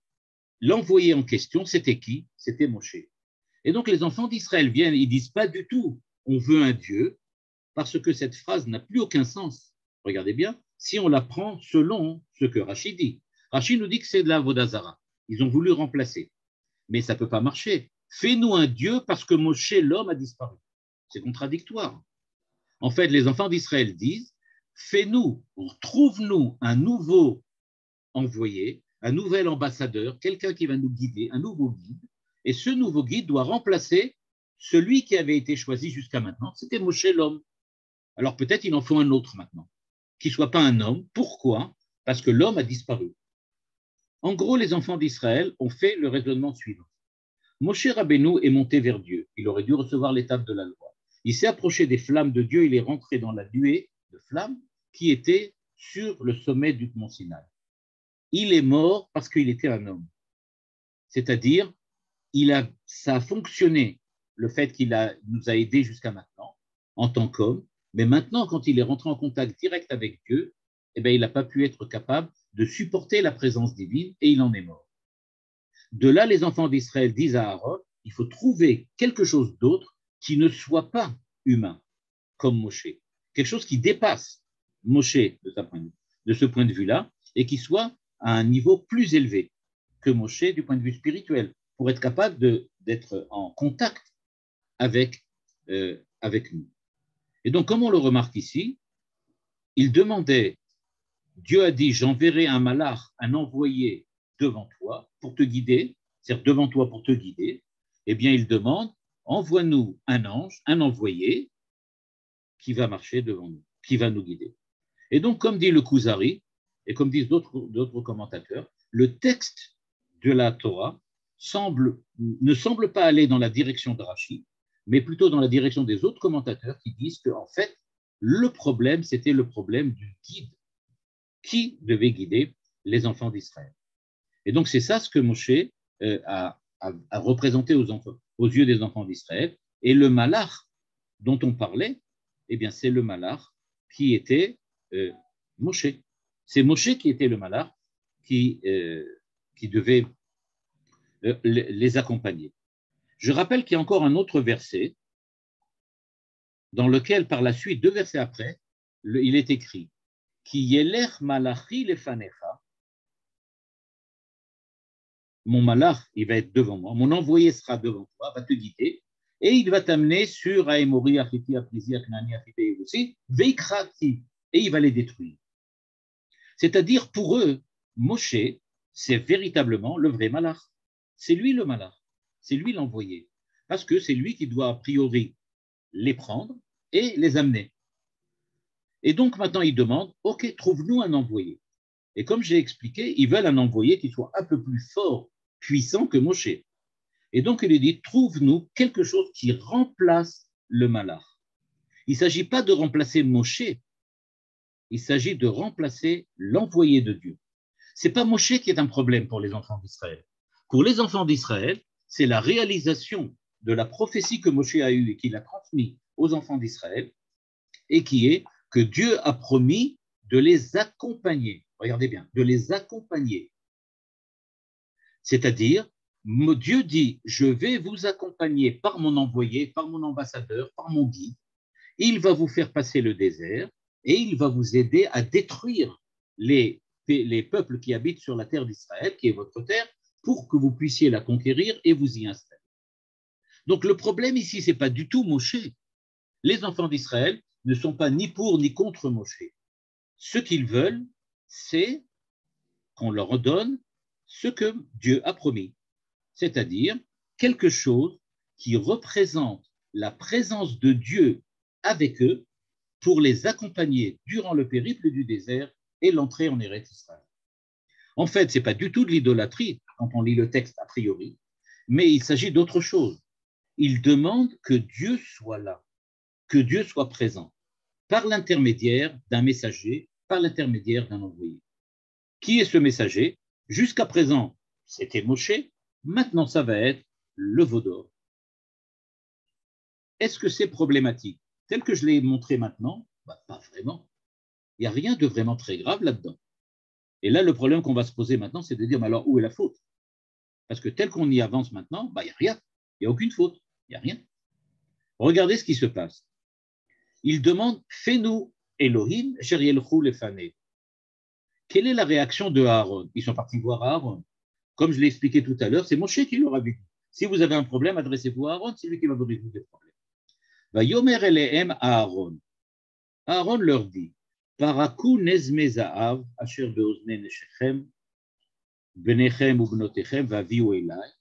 l'envoyé en question, c'était qui? C'était Moshe. Et donc, les enfants d'Israël viennent, ils disent pas du tout, on veut un Dieu, parce que cette phrase n'a plus aucun sens. Regardez bien, si on la prend selon ce que Rachid dit. Rachid nous dit que c'est de la Vodazara. Ils ont voulu remplacer. Mais ça ne peut pas marcher. Fais-nous un Dieu parce que Moshe, l'homme, a disparu. C'est contradictoire. En fait, les enfants d'Israël disent, fais-nous, trouve-nous un nouveau envoyé, un nouvel ambassadeur, quelqu'un qui va nous guider, un nouveau guide, et ce nouveau guide doit remplacer celui qui avait été choisi jusqu'à maintenant, c'était Moshe l'homme. Alors peut-être il en faut un autre maintenant, qui ne soit pas un homme. Pourquoi? Parce que l'homme a disparu. En gros, les enfants d'Israël ont fait le raisonnement suivant. Moshe Rabbeinu est monté vers Dieu. Il aurait dû recevoir l'étape de la loi. Il s'est approché des flammes de Dieu, il est rentré dans la nuée de flammes qui était sur le sommet du mont Sinaï. Il est mort parce qu'il était un homme. C'est-à-dire, ça a fonctionné, le fait qu'il nous a aidés jusqu'à maintenant, en tant qu'homme, mais maintenant, quand il est rentré en contact direct avec Dieu, eh bien, il n'a pas pu être capable de supporter la présence divine et il en est mort. De là, les enfants d'Israël disent à Aaron, il faut trouver quelque chose d'autre qui ne soit pas humain, comme Moshe. Quelque chose qui dépasse Moshe de ce point de vue-là et qui soit à un niveau plus élevé que Moshe du point de vue spirituel, pour être capable d'être en contact avec nous. Et donc, comme on le remarque ici, il demandait, Dieu a dit, j'enverrai un malach, un envoyé devant toi pour te guider, c'est-à-dire devant toi pour te guider. Eh bien, il demande, envoie-nous un ange, un envoyé qui va marcher devant nous, qui va nous guider. Et donc, comme dit le Kuzari, et comme disent d'autres commentateurs, le texte de la Torah ne semble pas aller dans la direction de Rashi, mais plutôt dans la direction des autres commentateurs qui disent qu'en fait, le problème, c'était le problème du guide qui devait guider les enfants d'Israël. Et donc, c'est ça ce que Moshe a représenté aux yeux des enfants d'Israël. Et le malach dont on parlait, eh bien, c'est le malach qui était Moshe. C'est Moshe qui était le malach qui devait les accompagner. Je rappelle qu'il y a encore un autre verset dans lequel, par la suite, 2 versets après, il est écrit Ki yeler malachi lefanecha, mon malach, il va être devant moi, mon envoyé sera devant toi, va te guider, et il va t'amener sur Aémori, Achiti, Aprizi, Aknani, Achiti, aussi, Veikrati, et il va les détruire. C'est-à-dire, pour eux, Moshe, c'est véritablement le vrai malach. C'est lui le malach, c'est lui l'envoyé, parce que c'est lui qui doit a priori les prendre et les amener. Et donc maintenant, ils demandent, OK, trouve-nous un envoyé. Et comme j'ai expliqué, ils veulent un envoyé qui soit un peu plus fort, puissant que Moshe. Et donc, il lui dit, trouve-nous quelque chose qui remplace le malach. Il ne s'agit pas de remplacer Moshe, il s'agit de remplacer l'envoyé de Dieu. Ce n'est pas Moshe qui est un problème pour les enfants d'Israël. Pour les enfants d'Israël, c'est la réalisation de la prophétie que Moshe a eue et qu'il a transmise aux enfants d'Israël, et qui est que Dieu a promis de les accompagner. Regardez bien, de les accompagner. C'est-à-dire, Dieu dit, je vais vous accompagner par mon envoyé, par mon ambassadeur, par mon guide. Il va vous faire passer le désert et il va vous aider à détruire les peuples qui habitent sur la terre d'Israël, qui est votre terre, pour que vous puissiez la conquérir et vous y installer. Donc le problème ici, ce n'est pas du tout Moshe. Les enfants d'Israël ne sont pas ni pour ni contre Moshe. Ce qu'ils veulent, c'est qu'on leur donne ce que Dieu a promis, c'est-à-dire quelque chose qui représente la présence de Dieu avec eux pour les accompagner durant le périple du désert et l'entrée en Eretz Israël. En fait, ce n'est pas du tout de l'idolâtrie quand on lit le texte a priori, mais il s'agit d'autre chose. Ils demandent que Dieu soit là, que Dieu soit présent, par l'intermédiaire d'un messager, par l'intermédiaire d'un envoyé. Qui est ce messager? Jusqu'à présent, c'était Moshe, maintenant ça va être le veau d'or. Est-ce que c'est problématique? Tel que je l'ai montré maintenant, pas vraiment. Il n'y a rien de vraiment très grave là-dedans. Et là, le problème qu'on va se poser maintenant, c'est de dire, mais alors où est la faute? Parce que tel qu'on y avance maintenant, il n'y a rien. Il n'y a aucune faute. Il n'y a rien. Regardez ce qui se passe. Il demande, fais-nous Elohim, Sherielchou Lefané. Quelle est la réaction de Aaron? Ils sont partis voir Aaron. Comme je l'ai expliqué tout à l'heure, c'est Moshe qui leur a dit. Si vous avez un problème, adressez-vous à Aaron, c'est lui qui va vous résoudre le problème. Va yomer elehem Aaron. Aaron leur dit, Parakou nezme za'av, asher beozne neshechem, benechem ubnotechem, vaviu elai,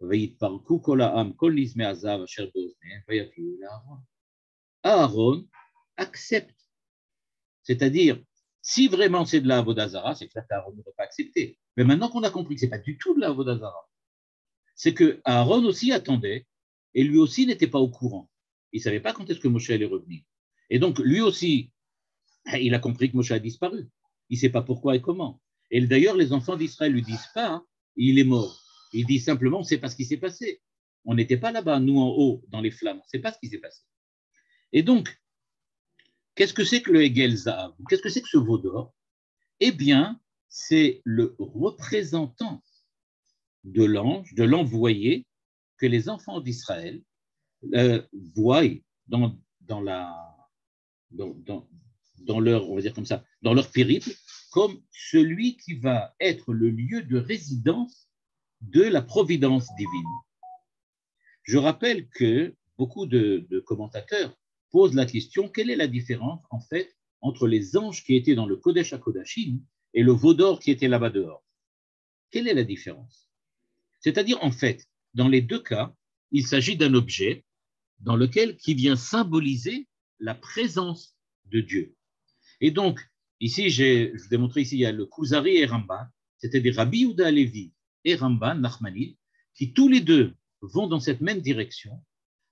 vayitparku kol ha'am, kol nizme azav, asher beozne, vayaviu el Aaron. Aaron accepte. C'est-à-dire, si vraiment c'est de la Avodah Zarah, c'est clair qu'Aaron ne va pas accepter. Mais maintenant qu'on a compris que ce n'est pas du tout de la Avodah Zarah, c'est que Aaron aussi attendait et lui aussi n'était pas au courant. Il ne savait pas quand est-ce que Moshe allait revenir. Et donc, lui aussi, il a compris que Moshe a disparu. Il ne sait pas pourquoi et comment. Et d'ailleurs, les enfants d'Israël ne lui disent pas, hein, il est mort. Ils disent simplement, c'est pas ce qui s'est passé. On n'était pas là-bas, nous en haut, dans les flammes. On ne sait pas ce qui s'est passé. Et donc, qu'est-ce que c'est que le Hegel Zahav? Qu'est-ce que c'est que ce veau d'or? Eh bien, c'est le représentant de l'ange, de l'envoyé que les enfants d'Israël voient dans leur, on va dire comme ça, dans leur périple, comme celui qui va être le lieu de résidence de la providence divine. Je rappelle que beaucoup de commentateurs posent la question, quelle est la différence en fait entre les anges qui étaient dans le Kodesh HaKodashim et le veau d'or qui était là-bas dehors? Quelle est la différence? C'est-à-dire, en fait, dans les deux cas, il s'agit d'un objet qui vient symboliser la présence de Dieu. Et donc, ici, je vous ai montré ici, il y a le Kuzari et Ramban, c'était des Rabbi Yehuda Halevi et Ramban, Nachmanide, qui tous les deux vont dans cette même direction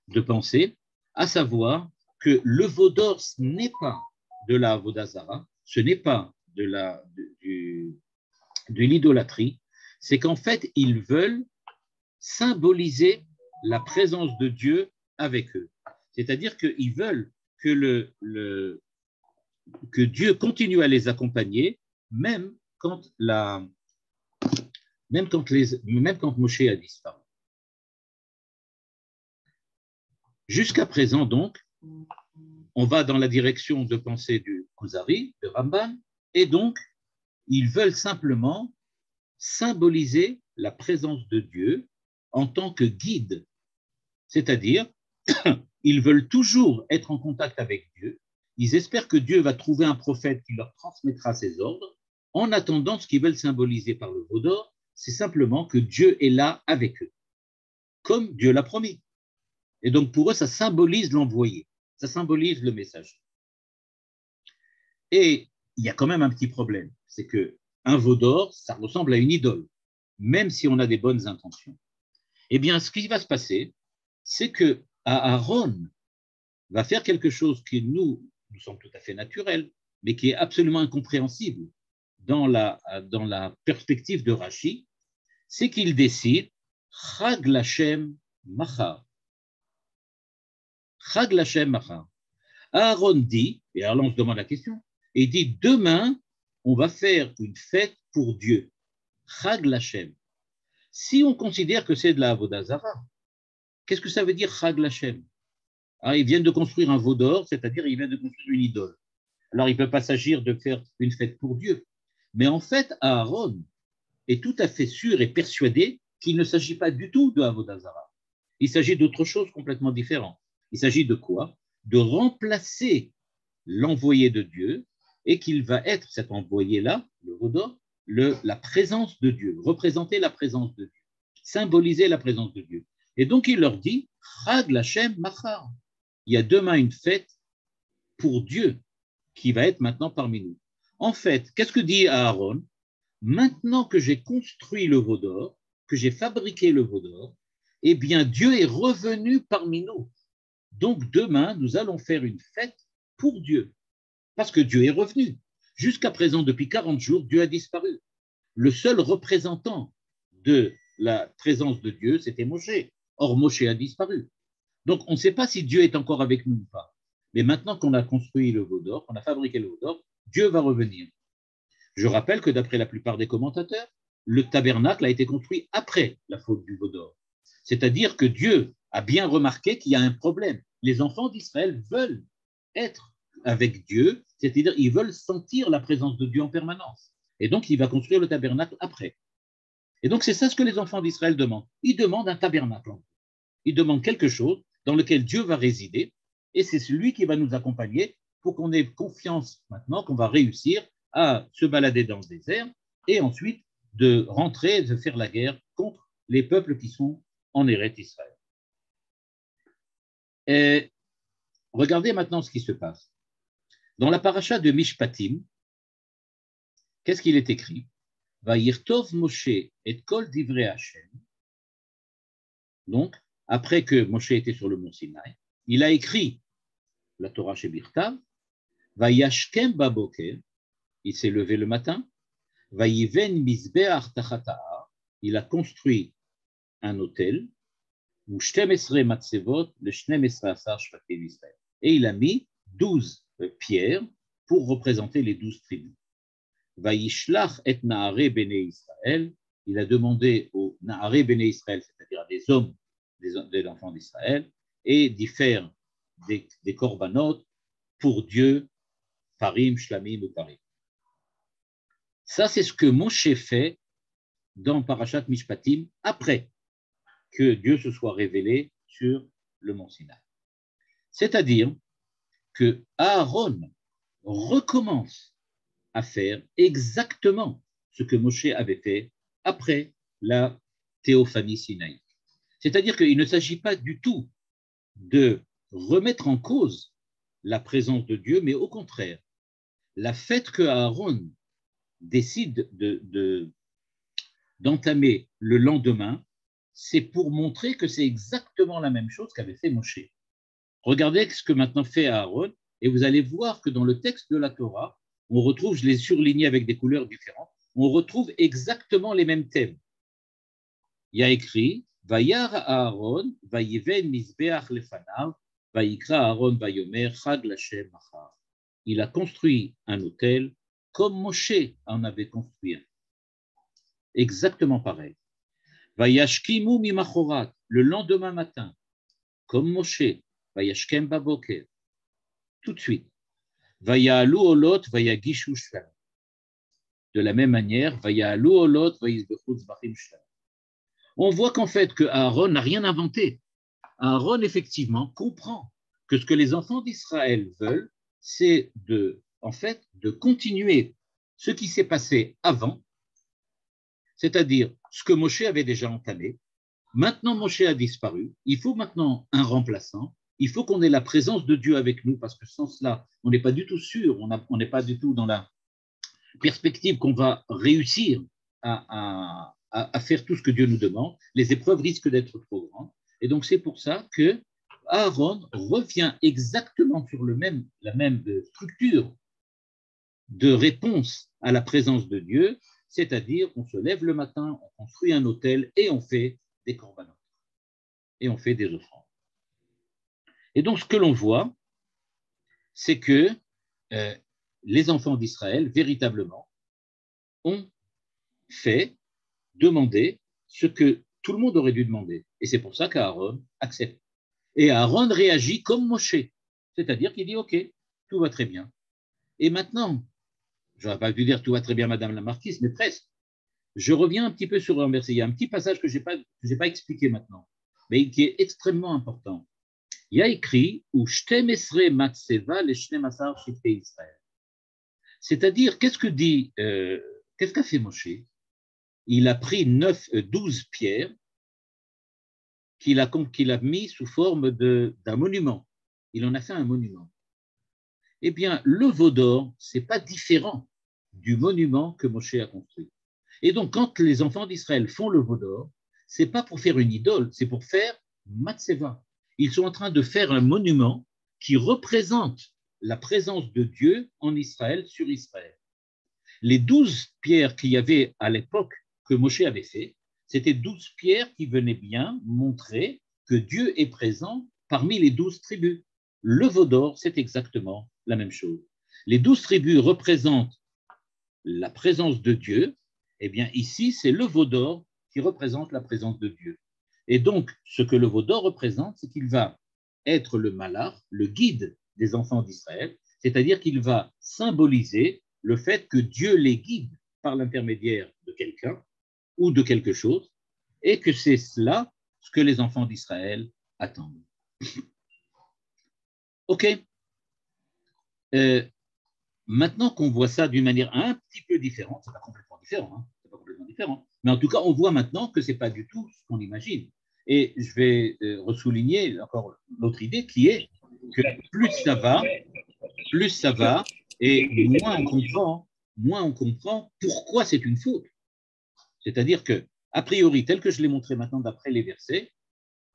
de pensée, à savoir que le veau d'or, ce n'est pas de la Avodazara, ce n'est pas de l'idolâtrie, c'est qu'en fait, ils veulent symboliser la présence de Dieu avec eux. C'est-à-dire qu'ils veulent que Dieu continue à les accompagner, même quand Moshe a disparu. Jusqu'à présent, donc, on va dans la direction de pensée du Kuzari, de Ramban, et donc, ils veulent simplement symboliser la présence de Dieu en tant que guide. C'est-à-dire, ils veulent toujours être en contact avec Dieu. Ils espèrent que Dieu va trouver un prophète qui leur transmettra ses ordres. En attendant, ce qu'ils veulent symboliser par le veau d'or, c'est simplement que Dieu est là avec eux, comme Dieu l'a promis. Et donc, pour eux, ça symbolise l'envoyé, ça symbolise le messager. Et il y a quand même un petit problème, c'est qu'un veau d'or, ça ressemble à une idole, même si on a des bonnes intentions. Eh bien, ce qui va se passer, c'est que Aaron va faire quelque chose qui nous semble tout à fait naturel, mais qui est absolument incompréhensible dans la perspective de Rashi, c'est qu'il décide Chag Lashem Machar. Chag Lashem Machar. Aaron dit, et alors on se demande la question, et il dit demain, on va faire une fête pour Dieu. Chag Lashem. Si on considère que c'est de la Avodazara, qu'est-ce que ça veut dire Chag Lashem? Ah, ils viennent de construire un veau d'or, c'est-à-dire ils viennent de construire une idole. Alors, il ne peut pas s'agir de faire une fête pour Dieu. Mais en fait, Aaron est tout à fait sûr et persuadé qu'il ne s'agit pas du tout de Avodazara. Il s'agit d'autre chose complètement différente. Il s'agit de quoi? De remplacer l'envoyé de Dieu et qu'il va être, cet envoyé-là, le veau d'or, la présence de Dieu, représenter la présence de Dieu, symboliser la présence de Dieu. Et donc, il leur dit, Chag Lashem Machar. Il y a demain une fête pour Dieu qui va être maintenant parmi nous. En fait, qu'est-ce que dit Aaron? Maintenant que j'ai construit le veau d'or, que j'ai fabriqué le veau d'or, eh bien Dieu est revenu parmi nous. Donc demain, nous allons faire une fête pour Dieu, parce que Dieu est revenu. Jusqu'à présent, depuis 40 jours, Dieu a disparu. Le seul représentant de la présence de Dieu, c'était Moshe. Or, Moshe a disparu. Donc, on ne sait pas si Dieu est encore avec nous ou pas. Mais maintenant qu'on a construit le veau d'or, qu'on a fabriqué le veau d'or, Dieu va revenir. Je rappelle que d'après la plupart des commentateurs, le tabernacle a été construit après la faute du veau d'or. C'est-à-dire que Dieu a bien remarqué qu'il y a un problème. Les enfants d'Israël veulent être avec Dieu, c'est-à-dire ils veulent sentir la présence de Dieu en permanence. Et donc, il va construire le tabernacle après. Et donc, c'est ça ce que les enfants d'Israël demandent. Ils demandent un tabernacle. Ils demandent quelque chose dans lequel Dieu va résider, et c'est celui qui va nous accompagner pour qu'on ait confiance maintenant qu'on va réussir à se balader dans le désert et ensuite de rentrer et de faire la guerre contre les peuples qui sont en Eretz Israël. Et regardez maintenant ce qui se passe. Dans la paracha de Mishpatim, qu'est-ce qu'il est écrit? Vayirtov Moshe et kol divrei Hashem. Donc, après que Moshe était sur le mont Sinaï, il a écrit la Torah Shebirtav, Vayashkem Baboker, il s'est levé le matin, Vayiven Mizbeach Tachata'a, il a construit un autel, où Shtem Esre Matsevot, le Shnem Esre Asar Shvatim Israël. Et il a mis 12 pierres pour représenter les 12 tribus. Vayishlach et Naare Bene Israël, il a demandé aux Naare Bene Israël, c'est-à-dire à des hommes, des enfants d'Israël, et d'y faire des korbanot pour Dieu, Parim, Shlamim ou Parim. Ça, c'est ce que Moshe fait dans Parashat Mishpatim après que Dieu se soit révélé sur le mont Sinaï. C'est-à-dire que Aaron recommence à faire exactement ce que Moshe avait fait après la théophanie sinaïque. C'est-à-dire qu'il ne s'agit pas du tout de remettre en cause la présence de Dieu, mais au contraire, la fête que Aaron décide d'entamer le lendemain, c'est pour montrer que c'est exactement la même chose qu'avait fait Moshe. Regardez ce que maintenant fait Aaron, et vous allez voir que dans le texte de la Torah, on retrouve, je l'ai surligné avec des couleurs différentes, on retrouve exactement les mêmes thèmes. Il y a écrit Vayar Aaron, Vayiven Mizbeach Lefanav, Vayikra Aaron Vayomer Chag Lashem Machar. Il a construit un autel comme Moshe en avait construit un. Exactement pareil. Vayashkimu mimachorat, le lendemain matin, comme Moshe, Vayashkem baboker, tout de suite. Vayalu olot, vayagishu shlam. De la même manière, Vayalu olot, vayizbechu tzbachim shlam. On voit qu'en fait, que Aaron n'a rien inventé. Aaron, effectivement, comprend que ce que les enfants d'Israël veulent, c'est en fait, de continuer ce qui s'est passé avant, c'est-à-dire ce que Moshe avait déjà entamé. Maintenant, Moshe a disparu. Il faut maintenant un remplaçant. Il faut qu'on ait la présence de Dieu avec nous, parce que sans cela, on n'est pas du tout sûr, on n'est pas du tout dans la perspective qu'on va réussir à faire tout ce que Dieu nous demande. Les épreuves risquent d'être trop grandes. Et donc, c'est pour ça que Aaron revient exactement sur la même structure de réponse à la présence de Dieu, c'est-à-dire on se lève le matin, on construit un autel et on fait des corbanotes. Et on fait des offrandes. Et donc, ce que l'on voit, c'est que les enfants d'Israël, véritablement, ont demandé ce que tout le monde aurait dû demander. Et c'est pour ça qu'Aaron accepte. Et Aaron réagit comme Moshe, c'est-à-dire qu'il dit « Ok, tout va très bien ». Et maintenant, je n'aurais pas dû dire « Tout va très bien, Madame la Marquise », mais presque. Je reviens un petit peu sur un verset. Il y a un petit passage que je n'ai pas expliqué maintenant, mais qui est extrêmement important. Il y a écrit « Ou shtem esre matseva le shnem asar shifte Israël ». C'est-à-dire, qu'est-ce qu'a fait Moshe? Il a pris 12 pierres qu'il a mis sous forme d'un monument. Il en a fait un monument. Eh bien, le veau d'or, ce n'est pas différent du monument que Moshe a construit. Et donc, quand les enfants d'Israël font le veau d'or, ce n'est pas pour faire une idole, c'est pour faire matseva. Ils sont en train de faire un monument qui représente la présence de Dieu en Israël, sur Israël. Les 12 pierres qu'il y avait à l'époque que Moshe avait fait, c'était 12 pierres qui venaient bien montrer que Dieu est présent parmi les 12 tribus. Le veau d'or, c'est exactement la même chose. Les 12 tribus représentent la présence de Dieu. Eh bien, ici, c'est le veau d'or qui représente la présence de Dieu. Et donc, ce que le veau d'or représente, c'est qu'il va être le malach, le guide des enfants d'Israël, c'est-à-dire qu'il va symboliser le fait que Dieu les guide par l'intermédiaire de quelqu'un ou de quelque chose, et que c'est cela ce que les enfants d'Israël attendent. OK. Maintenant qu'on voit ça d'une manière un petit peu différente, c'est pas complètement différent, hein, c'est pas complètement différent, mais en tout cas, on voit maintenant que c'est pas du tout ce qu'on imagine. Et je vais ressouligner encore l'autre idée qui est que plus ça va, et moins on comprend pourquoi c'est une faute. C'est-à-dire que, a priori, tel que je l'ai montré maintenant d'après les versets,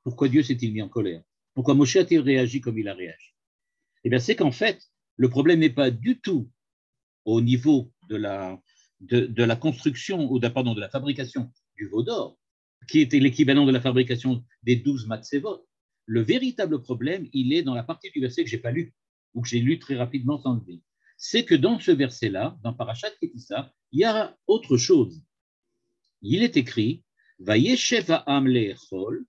pourquoi Dieu s'est-il mis en colère? Pourquoi Moshe a-t-il réagi comme il a réagi? Eh bien, c'est qu'en fait, le problème n'est pas du tout au niveau de la construction, ou pardon, de la fabrication du veau d'or, qui était l'équivalent de la fabrication des 12 matzevot. Le véritable problème, il est dans la partie du verset que je n'ai pas lu, ou que j'ai lu très rapidement sans le lire. C'est que dans ce verset-là, dans Parashat Kitissa, il y a autre chose. Il est écrit « Vayeshev ha'am le'echol,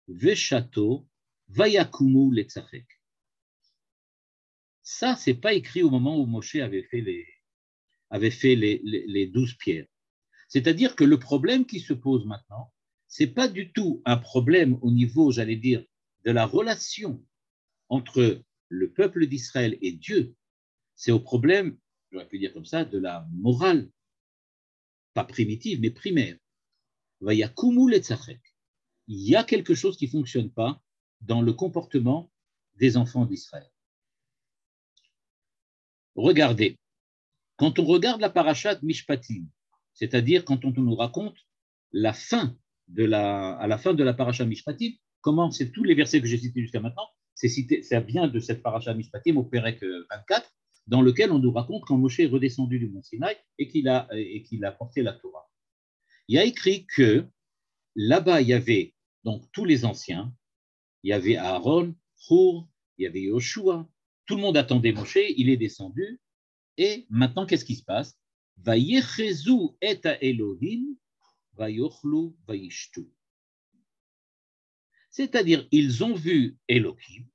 ve'shato, vayakumu le'tzachek ». Ça, ce n'est pas écrit au moment où Moshe avait fait les 12 pierres. C'est-à-dire que le problème qui se pose maintenant, ce n'est pas du tout un problème au niveau, j'allais dire, de la relation entre le peuple d'Israël et Dieu. C'est au problème, j'aurais pu dire comme ça, de la morale, pas primitive, mais primaire. Vayakumu le'tzachek. Il y a quelque chose qui ne fonctionne pas dans le comportement des enfants d'Israël. Regardez, quand on regarde la parashat Mishpatim, c'est-à-dire quand on nous raconte à la fin de la parashat Mishpatim, comment c'est tous les versets que j'ai cités jusqu'à maintenant, ça vient de cette parashat Mishpatim au Pérec 24, dans lequel on nous raconte quand Moshe est redescendu du mont Sinaï et qu'il a porté la Torah. Il y a écrit que là-bas, il y avait donc tous les anciens, il y avait Aaron, Hur, il y avait Yoshua, tout le monde attendait Moshe, il est descendu, et maintenant, qu'est-ce qui se passe? Vayechezu et Elohim, vayochlu, vayishtu. C'est-à-dire, ils ont vu Elohim,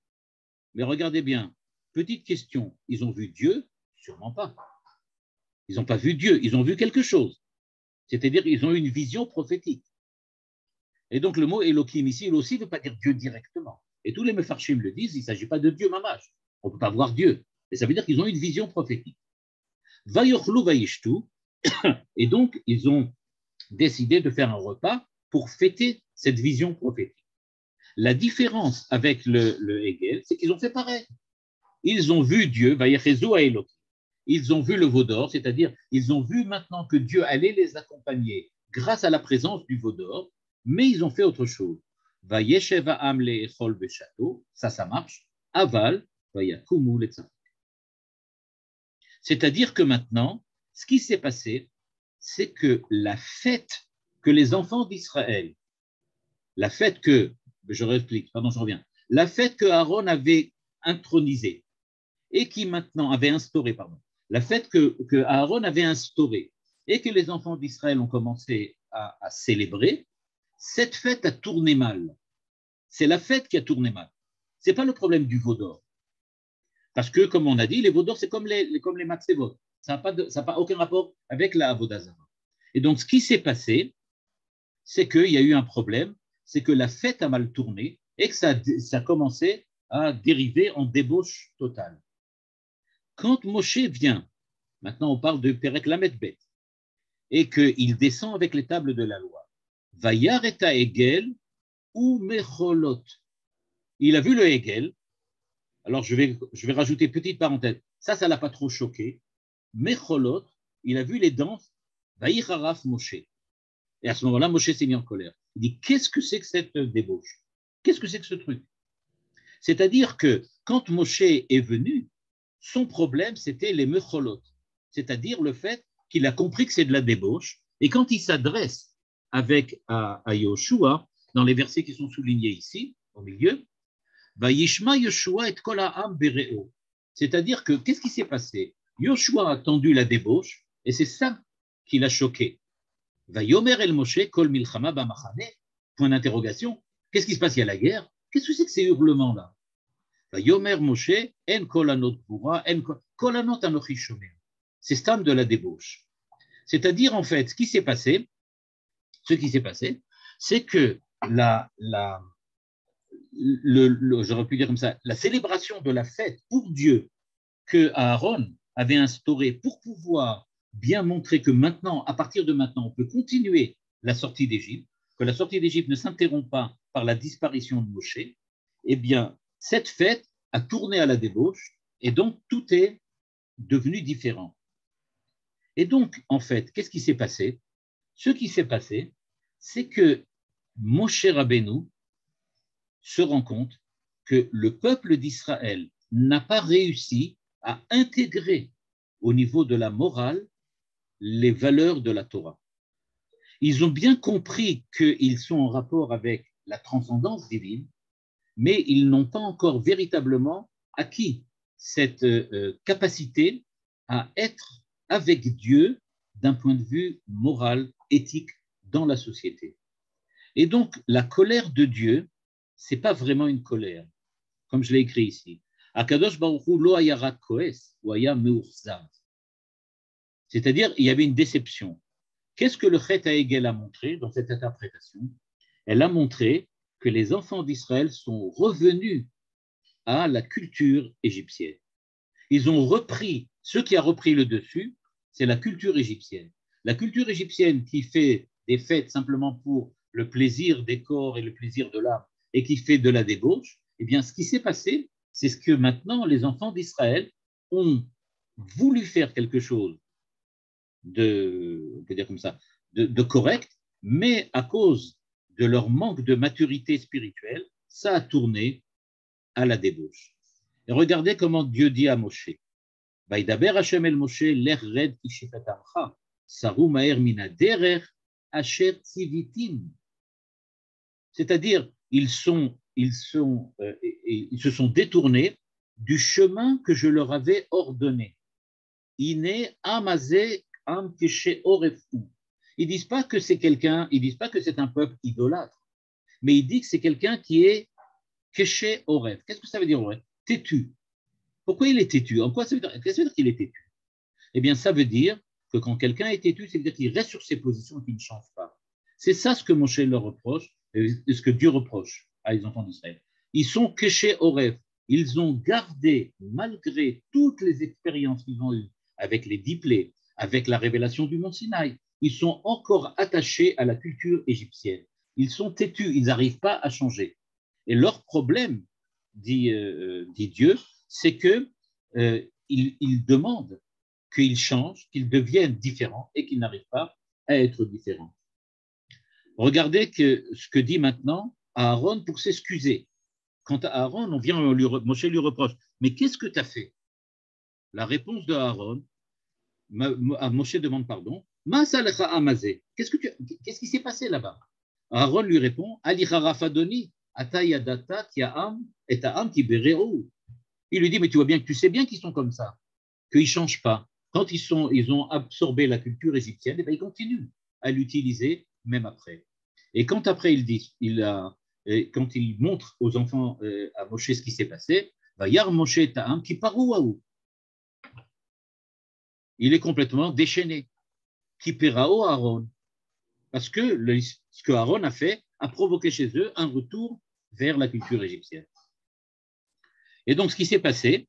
mais regardez bien, petite question, ils ont vu Dieu? Sûrement pas. Ils n'ont pas vu Dieu, ils ont vu quelque chose. C'est-à-dire, ils ont eu une vision prophétique. Et donc, le mot Elohim ici, il aussi ne veut pas dire Dieu directement. Et tous les mefarshim le disent, il ne s'agit pas de Dieu mamash. On ne peut pas voir Dieu. Et ça veut dire qu'ils ont une vision prophétique. Vayochlu, vayishtu. Et donc, ils ont décidé de faire un repas pour fêter cette vision prophétique. La différence avec le Hegel, c'est qu'ils ont fait pareil. Ils ont vu Dieu, Vayechezu à Elohim. Ils ont vu le veau d'or, c'est-à-dire ils ont vu maintenant que Dieu allait les accompagner grâce à la présence du veau d'or, mais ils ont fait autre chose. Vayeshev ha'am le'echol ve'shato, ça marche. Aval, vayakumu le'tzachek. C'est-à-dire que maintenant, ce qui s'est passé, c'est que la fête que les enfants d'Israël, la fête que, je réexplique, pardon, je reviens, la fête que Aaron avait intronisée et qui maintenant avait instauré, pardon, la fête que Aaron avait instaurée et que les enfants d'Israël ont commencé à célébrer, cette fête a tourné mal. C'est la fête qui a tourné mal. Ce n'est pas le problème du veau d'or. Parce que, comme on a dit, les veaux d'or, c'est comme les matzevot. Ça n'a pas aucun rapport avec la avodah zarah. Et donc, ce qui s'est passé, c'est qu'il y a eu un problème, c'est que la fête a mal tourné et que ça a commencé à dériver en débauche totale. Quand Moshe vient, maintenant on parle de Perek Lamed Bet, et qu'il descend avec les tables de la loi, Vayar et Hegel ou Mecholot. Il a vu le Hegel. Alors, je vais rajouter petite parenthèse. Ça ne l'a pas trop choqué. Mecholot, il a vu les danses, Vaïcharaf Moshe. Et à ce moment-là, Moshe s'est mis en colère. Il dit, qu'est-ce que c'est que cette débauche? Qu'est-ce que c'est que ce truc? C'est-à-dire que quand Moshe est venu, son problème, c'était les Mecholot. C'est-à-dire le fait qu'il a compris que c'est de la débauche. Et quand il s'adresse à Yoshua, dans les versets qui sont soulignés ici, au milieu, Vayishma Yoshua et kol ha'am bereo. C'est-à-dire que, qu'est-ce qui s'est passé? Yoshua a tendu la débauche, et c'est ça qui l'a choqué. Vayomer el Moshe kol milchama b'machane. Point d'interrogation. Qu'est-ce qui se passe? Il y a la guerre. Qu'est-ce que c'est que ces hurlements-là? Vayomer Moshe en kol anot gvura, en kol anot anochi shomer. C'est stam de la débauche. C'est-à-dire, en fait, ce qui s'est passé, c'est que j'aurais pu dire comme ça, la célébration de la fête pour Dieu que Aaron avait instaurée pour pouvoir bien montrer que maintenant, à partir de maintenant, on peut continuer la sortie d'Égypte, que la sortie d'Égypte ne s'interrompt pas par la disparition de Moshe, eh bien, cette fête a tourné à la débauche et donc tout est devenu différent. Et donc, en fait, qu'est-ce qui s'est passé? Ce qui s'est passé, c'est que Moshe Rabbeinu se rend compte que le peuple d'Israël n'a pas réussi à intégrer au niveau de la morale les valeurs de la Torah. Ils ont bien compris qu'ils sont en rapport avec la transcendance divine, mais ils n'ont pas encore véritablement acquis cette capacité à être avec Dieu d'un point de vue moral, éthique dans la société. Et donc, la colère de Dieu, ce n'est pas vraiment une colère, comme je l'ai écrit ici. Akadosh Baruch Hu lo haya rak koes, ou haya meurzav. C'est-à-dire, il y avait une déception. Qu'est-ce que le Chet HaEgel a montré dans cette interprétation? Elle a montré que les enfants d'Israël sont revenus à la culture égyptienne. Ils ont repris, ce qui a repris le dessus, c'est la culture égyptienne. La culture égyptienne qui fait des fêtes simplement pour le plaisir des corps et le plaisir de l'âme et qui fait de la débauche, eh bien, ce qui s'est passé, c'est ce que maintenant les enfants d'Israël ont voulu faire quelque chose on peut dire comme ça, de correct, mais à cause de leur manque de maturité spirituelle, ça a tourné à la débauche. Et regardez comment Dieu dit à Moshe. Vaidaber Hashem el Moshe l'er red kishifatamcha, saru maer mina derer asher tzivitim. C'est-à-dire, ils se sont détournés du chemin que je leur avais ordonné. Iné amazé am keshe orefu. Ils disent pas que c'est quelqu'un, ils disent pas que c'est un peuple idolâtre, mais ils disent que c'est quelqu'un qui est keshe oref. Qu'est-ce que ça veut dire oref? Têtu. Pourquoi il est têtu? En quoi ça veut dire? Qu'est-ce que ça veut dire qu'il est têtu? Eh bien, ça veut dire que quand quelqu'un est têtu, c'est-à-dire qu'il reste sur ses positions et qu'il ne change pas. C'est ça ce que Moshe leur reproche, et ce que Dieu reproche à les enfants d'Israël. Ils sont keshe oref. Ils ont gardé, malgré toutes les expériences qu'ils ont eues avec les 10 plaies, avec la révélation du mont Sinaï, ils sont encore attachés à la culture égyptienne. Ils sont têtus, ils n'arrivent pas à changer. Et leur problème, dit Dieu, c'est qu'ils demandent qu'ils changent, qu'ils deviennent différents et qu'ils n'arrivent pas à être différents. Regardez ce que dit maintenant Aaron pour s'excuser. Quant à Aaron, Moshe lui reproche, mais qu'est-ce que tu as fait? La réponse de Aaron, Moshe demande pardon, qu'est-ce qui s'est passé là-bas? Aaron lui répond, Ali Harafadoni, Atayadata, Tiaam, et Taam, Tibereu. Il lui dit, mais tu vois bien que tu sais bien qu'ils sont comme ça, qu'ils ne changent pas. Quand ils ont absorbé la culture égyptienne, ils continuent à l'utiliser même après. Et quand après quand il montre aux enfants, à Moshe ce qui s'est passé, Yar Moshe Taam, qui parouaou. Il est complètement déchaîné. Qui perao Aaron. Parce que ce que Aaron a fait a provoqué chez eux un retour vers la culture égyptienne. Et donc, ce qui s'est passé,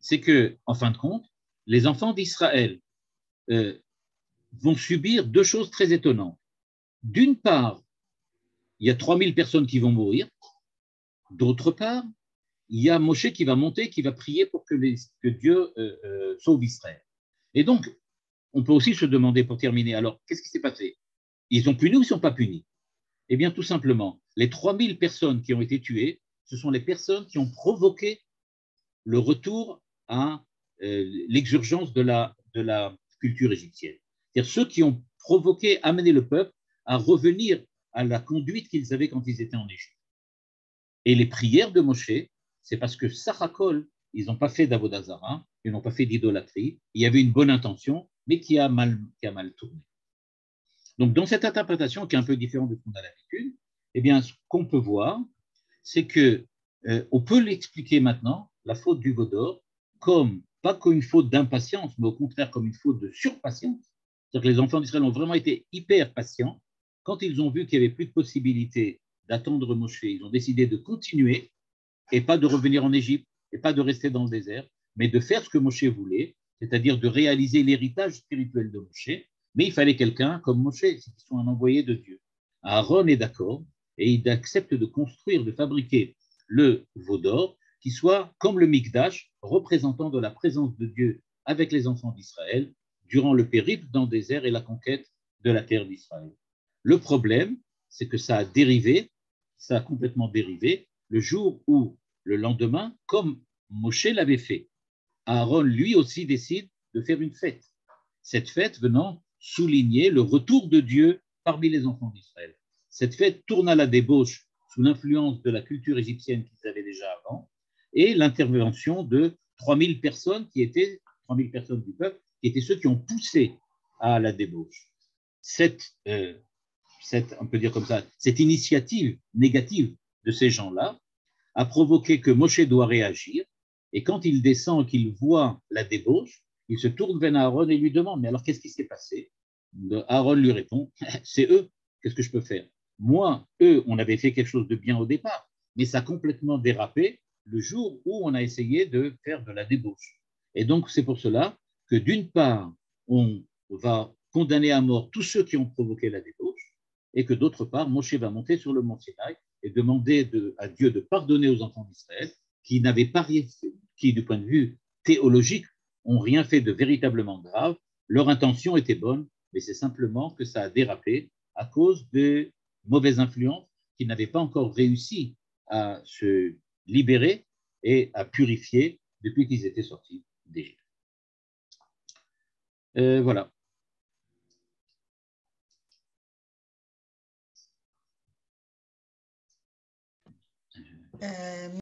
c'est que, en fin de compte, les enfants d'Israël vont subir deux choses très étonnantes. D'une part, il y a 3000 personnes qui vont mourir. D'autre part, il y a Moshe qui va monter, qui va prier pour que Dieu sauve Israël. Et donc, on peut aussi se demander, pour terminer, alors, qu'est-ce qui s'est passé? Ils sont punis ou ils ne sont pas punis? Eh bien, tout simplement, les 3000 personnes qui ont été tuées, ce sont les personnes qui ont provoqué le retour à l'exurgence de la culture égyptienne. C'est-à-dire ceux qui ont amené le peuple à revenir à la conduite qu'ils avaient quand ils étaient en Égypte. Et les prières de Moshe, c'est parce que Sachakol, ils n'ont pas fait d'Avodah Zarah, ils n'ont pas fait d'idolâtrie, il y avait une bonne intention, mais qui a mal tourné. Donc, dans cette interprétation qui est un peu différente de ce qu'on a l'habitude, eh bien, ce qu'on peut voir, c'est qu'on peut l'expliquer maintenant, la faute du veau d'or, pas comme une faute d'impatience, mais au contraire comme une faute de surpatience. C'est-à-dire que les enfants d'Israël ont vraiment été hyper patients. Quand ils ont vu qu'il n'y avait plus de possibilité d'attendre Moshe, ils ont décidé de continuer et pas de revenir en Égypte et pas de rester dans le désert, mais de faire ce que Moshe voulait, c'est-à-dire de réaliser l'héritage spirituel de Moshe. Mais il fallait quelqu'un comme Moshe, qui soit un envoyé de Dieu. Aaron est d'accord et il accepte de construire, de fabriquer le veau d'or qui soit comme le Mikdash, représentant de la présence de Dieu avec les enfants d'Israël durant le périple dans le désert et la conquête de la terre d'Israël. Le problème, c'est que ça a complètement dérivé le jour où, le lendemain, comme Moshe l'avait fait, Aaron lui aussi décide de faire une fête. cette fête venant souligner le retour de Dieu parmi les enfants d'Israël. Cette fête tourne à la débauche sous l'influence de la culture égyptienne qu'ils avaient déjà avant et l'intervention de 3000 personnes qui étaient 3000 personnes du peuple, qui étaient ceux qui ont poussé à la débauche. On peut dire comme ça, cette initiative négative de ces gens-là a provoqué que Moshe doit réagir, et quand il descend et qu'il voit la débauche, il se tourne vers Aaron et lui demande, mais alors qu'est-ce qui s'est passé? Aaron lui répond, c'est eux, qu'est-ce que je peux faire? Moi, eux, on avait fait quelque chose de bien au départ, mais ça a complètement dérapé le jour où on a essayé de faire de la débauche. Et donc, c'est pour cela que d'une part, on va condamner à mort tous ceux qui ont provoqué la débauche, et que d'autre part, Moshe va monter sur le mont Sinaï et demander à Dieu de pardonner aux enfants d'Israël qui n'avaient pas rien fait, qui, du point de vue théologique, n'ont rien fait de véritablement grave. Leur intention était bonne, mais c'est simplement que ça a dérapé à cause de mauvaises influences qui n'avaient pas encore réussi à se libérer et à purifier depuis qu'ils étaient sortis d'Égypte. Voilà.